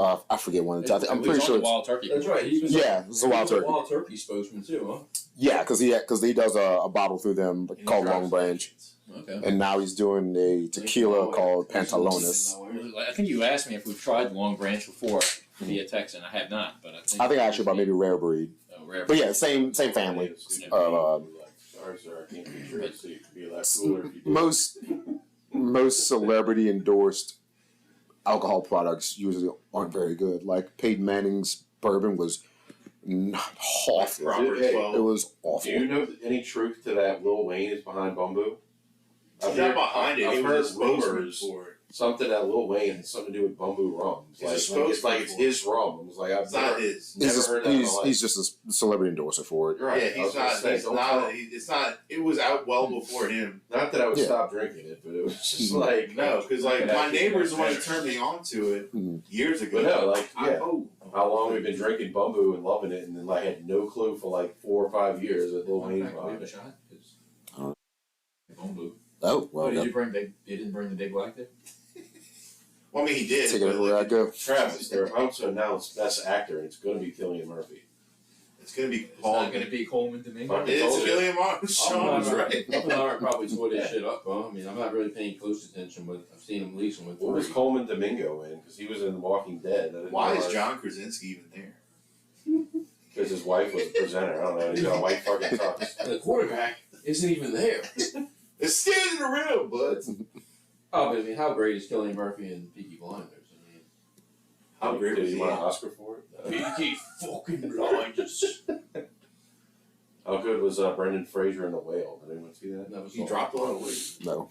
I forget one. I'm pretty sure. Wild Turkey. That's right. He was It's a Wild Turkey. Wild Turkey spokesman too, huh? Yeah, because he does a bottle through them called Long Branch, Okay. and now he's doing a tequila called Pantalones. I think you asked me if we've tried Long Branch before via text, and I have not. But I think I actually about maybe Rare Breed, rare. but yeah, same family. Sorry, sir, I can't be sure to see. Could be a lot cooler if you did. Most celebrity endorsed alcohol products usually aren't very good. Like Peyton Manning's bourbon was not awful. Robert 12. It was Do awful. you know any truth to that Lil Wayne is behind Bumbu? He's not behind it. I've He heard was a spokesman rumors. for it. Something that Lil Wayne has something to do with Bumbu rum. He's a It's spokesman like it's for it. his rum. It was like I've It's not his. never heard that in my life. He's just a celebrity endorser for it. You're right. Yeah, I he's was gonna not. say, He's don't not. tell- It's not. It was out well before him. Not that I would Yeah. stop drinking it, but it was just Mhm. like No, because like Yeah, my neighbor's the one who better. turned me on to it Mhm. years ago. But no, like I- yeah, how long we've been drinking Bumbu and loving it, and then I had no clue for like 4 or 5 years that Lil Wayne We have bought a it. shot. Oh, Blue. Oh, well, Did you bring big? You didn't bring the big black there? Well, I mean, he did. take it but, everywhere I like, go. Travis, they're about to announce Best Actor, and it's going to be Cillian Murphy. It's gonna be It's Paul. not going to be Coleman Domingo. Fucking It's told you. Killian Murphy. Sean was right. I'm probably tore this shit up, huh? I mean, I'm not really paying close attention, but I've seen him leave with What was three. Coleman Domingo in? Because he was in The Walking Dead. Why is John Krasinski even there? Because his wife was a presenter. I don't know. He's got a white fucking tux. The quarterback isn't even there. It's still in the real, bud. Oh, but I mean, how great is Cillian Murphy and Peaky Blinders? I mean, How great Did was he he? win an Oscar for it? Peaky fucking Blinders. How good was Brendan Fraser in The Whale? Did anyone see that? That was He all. dropped a lot of weight. No.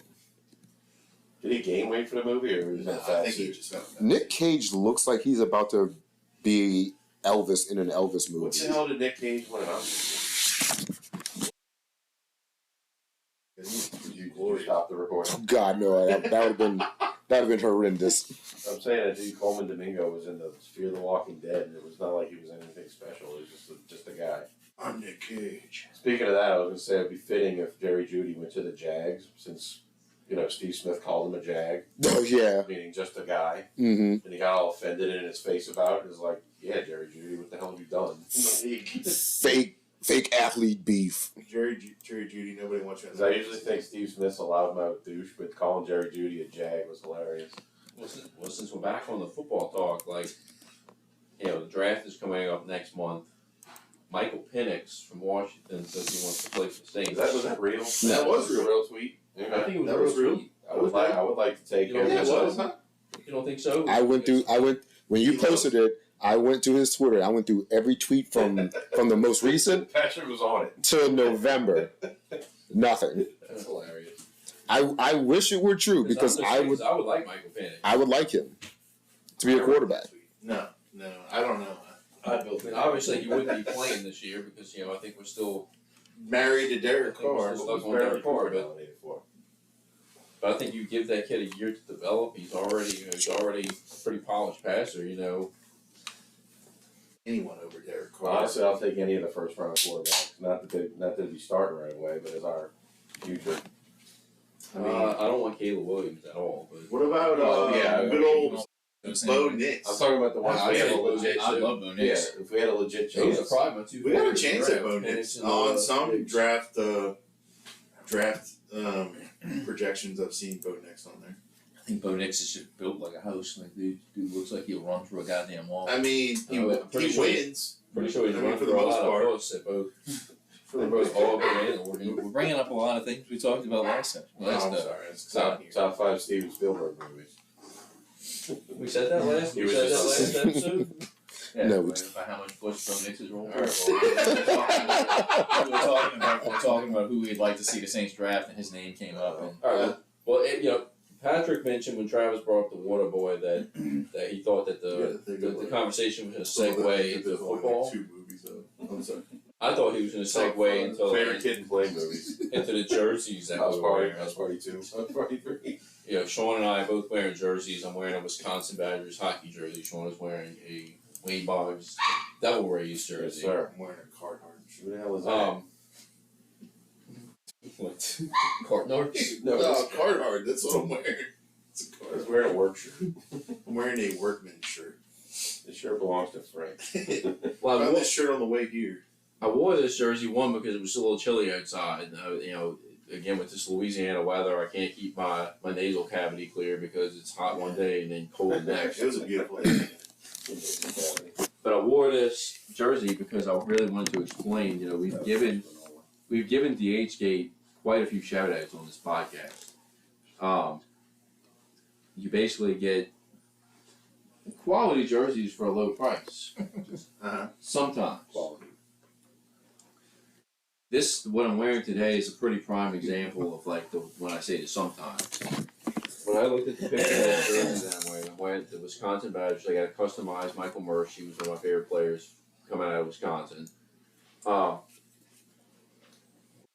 Did he gain weight for the movie, or was No, that I fat think he suit? just felt Nick Cage looks like he's about to be Elvis in an Elvis What movie. the hell did Nick Cage win an Oscar for? Did you stop the recording? God no, that would have been horrendous. I'm saying that dude Coleman Domingo was in the Fear the Walking Dead, and it was not like he was anything special. It was just a guy. I'm Nick Cage. Speaking of that, I was going to say it'd be fitting if Jerry Judy went to the Jags, since Steve Smith called him a Jag, Oh yeah. meaning just a guy, Mm-hmm. and he got all offended in his face about it. It was like, yeah, Jerry Judy, what the hell have you done in the league? Fake athlete beef. Jerry Judy. Nobody wants you. Because I usually think Steve Smith's a loudmouth douche, but calling Jerry Judy a Jag was hilarious. Well, since we're back on the football talk, like, the draft is coming up next month. Michael Penix from Washington says he wants to play for the Saints. Was that real? That was a real tweet. I think it was That a was real. tweet. I would like to take You him. don't think so? Huh? You don't think so? When you posted it, I went to his Twitter. I went through every tweet from the most recent Patrick was on it. to November. Nothing. That's hilarious. I wish it were true because I would like Michael Penix. I would like him to be a quarterback. No, I don't know. Obviously, he wouldn't be playing this year because I think we're still married to Derek Carr. But I think you give that kid a year to develop. He's already a pretty polished passer. Anyone over Derek Carr. Honestly, I'll take any of the first round quarterbacks. Not that they'd be starting right away, but as our future. I don't want Caleb Williams at all. But what about good old Bo Nix? I'm talking about the ones we have a legit. I love Bo Nix. Yeah, if we had a legit those chance. are probably my two. We got a chance at Bo Nix on some draft projections. I've seen Bo Nix on there. I think Bo Nix is just built like a house. Like dude looks like he'll run through a goddamn wall. I mean, he wins. Pretty sure he's for running the for a most lot part. of posts at both. For both Auburn and Oregon. We're bringing up a lot of things we talked about last time. I'm sorry. It's not here. Top 5 Steven Spielberg movies. We said that last. He We was said that just- last episode. Yeah, No, about how much Bush Bo Nix is rolling. All right. We're talking about who we'd like to see the Saints draft, and his name came up. And, All right. Well, Patrick mentioned when Travis brought up the water boy that he thought that the conversation was going to segue into football. 2 movies. I'm sorry. I thought he was going to segue into Favorite kid and play movies. into the jerseys that House we were Party, wearing. House Party 2, House Party 3. Sean and I are both wearing jerseys. I'm wearing a Wisconsin Badgers hockey jersey. Sean is wearing a Wayne Boggs Devil Rays jersey. Yes, sir. I'm wearing a Carhartt. Who the hell is that? What? Cartnards? No, Carhartt. That's what I'm wearing. It's a I was Carhartt. wearing a work shirt. I'm wearing a workman shirt. The shirt belongs to Frank. Well, I found this shirt on the way here. I wore this jersey because it was a little chilly outside. Again with this Louisiana weather, I can't keep my nasal cavity clear because it's hot one day and then cold the next. It was a beautiful day. But I wore this jersey because I really wanted to explain. We've given DHgate quite a few shout outs on this podcast. You basically get quality jerseys for a low price. Sometimes. Quality. What I'm wearing today is a pretty prime example of when I say the sometimes. When I looked at the picture of that jersey that I'm wearing the Wisconsin Badgers. They got a customized Michael Mursh. He was one of my favorite players coming out of Wisconsin. When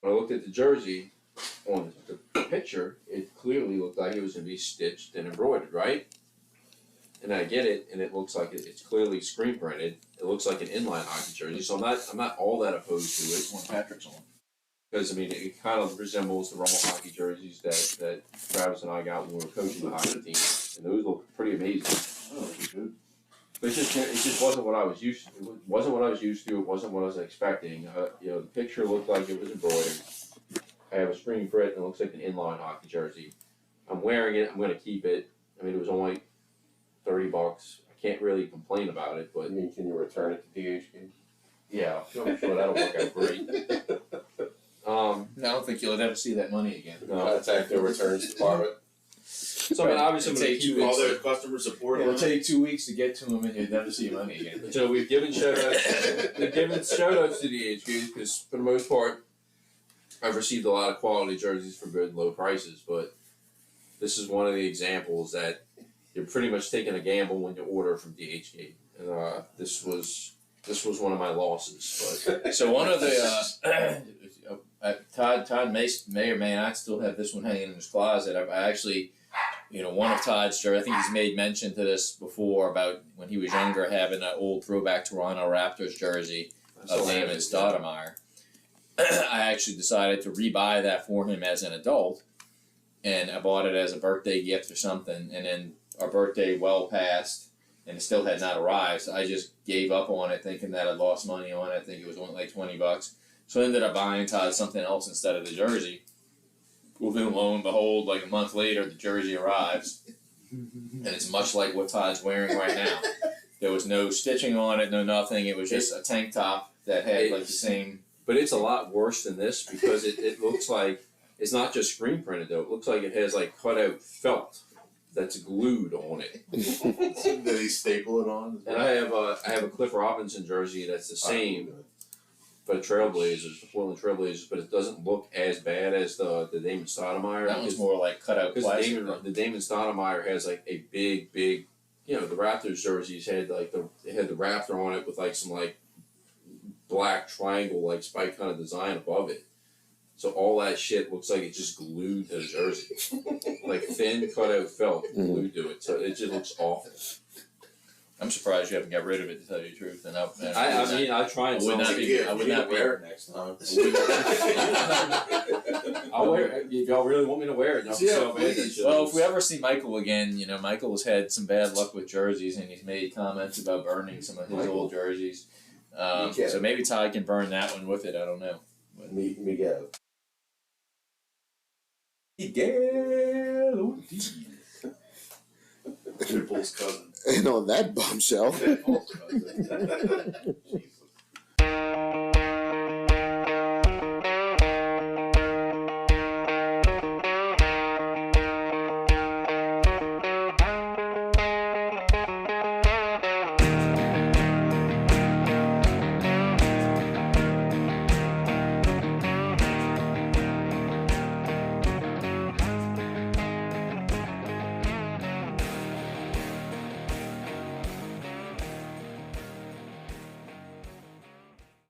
I looked at the jersey on the picture, it clearly looked like it was going to be stitched and embroidered, right? And I get it, and it looks like it's clearly screen printed. It looks like an inline hockey jersey, so I'm not all that opposed to it. one Patrick's on. Because it kind of resembles the Rummel hockey jerseys that Travis and I got when we were coaching the hockey team, and those look pretty amazing. But it just wasn't what I was used to. It wasn't what I was used to. It wasn't what I was expecting. The picture looked like it was embroidered. I have a screen print, and it looks like an inline hockey jersey. I'm wearing it. I'm going to keep it. I mean, it was only $30. I can't really complain about it, but Can you return it to DHgate? yeah, I'm sure that'll work out great. I don't think you'll ever see that money again. Contact the returns department. So I mean, obviously, I'm going to keep All it. their customer support. It'll line. take 2 weeks to get to him, and you'll never see money again. So we've given shout outs. We've given shout outs to the HQs because for the most part, I've received a lot of quality jerseys for good low prices. But this is one of the examples that you're pretty much taking a gamble when you order from DHgate, and this was one of my losses. But So one of the Todd may or may not still have this one hanging in his closet. I actually, one of Todd's jerseys. I think he's made mention to this before about when he was younger having an old throwback Toronto Raptors jersey of him and Stoudemire. I actually decided to rebuy that for him as an adult, and I bought it as a birthday gift or something. And then our birthday well passed, and it still had not arrived. So I just gave up on it, thinking that I'd lost money on it. I think it was only like $20. So I ended up buying Todd something else instead of the jersey. Well, then lo and behold, like a month later, the jersey arrives, and it's much like what Todd's wearing right now. There was no stitching on it, no nothing. It was just a tank top that had like the same. But it's a lot worse than this because it looks like it's not just screen printed though. It looks like it has like cut out felt that's glued on it. Did he staple it on? And I have a Cliff Robinson jersey that's the same. for the Trailblazers, the Portland Trailblazers, but it doesn't look as bad as the Damon Stoudemire. That one's more like cut out plastic. The Damon Stoudemire has like a big, the Raptors jerseys had like it had the Raptor on it with like some like black triangle like spike kind of design above it. So all that shit looks like it's just glued to the jersey, like thin cut out felt glued to it. So it just looks awful. I'm surprised you haven't got rid of it, to tell you the truth. And I try and I would not wear it next time. I'll wear it. If y'all really want me to wear it, well, if we ever see Michael again, Michael has had some bad luck with jerseys, and he's made comments about burning some of his old jerseys. So maybe Ty can burn that one with it. I don't know. Miguel. Pitbull's cousin. And on that bombshell. Pitbull's cousin.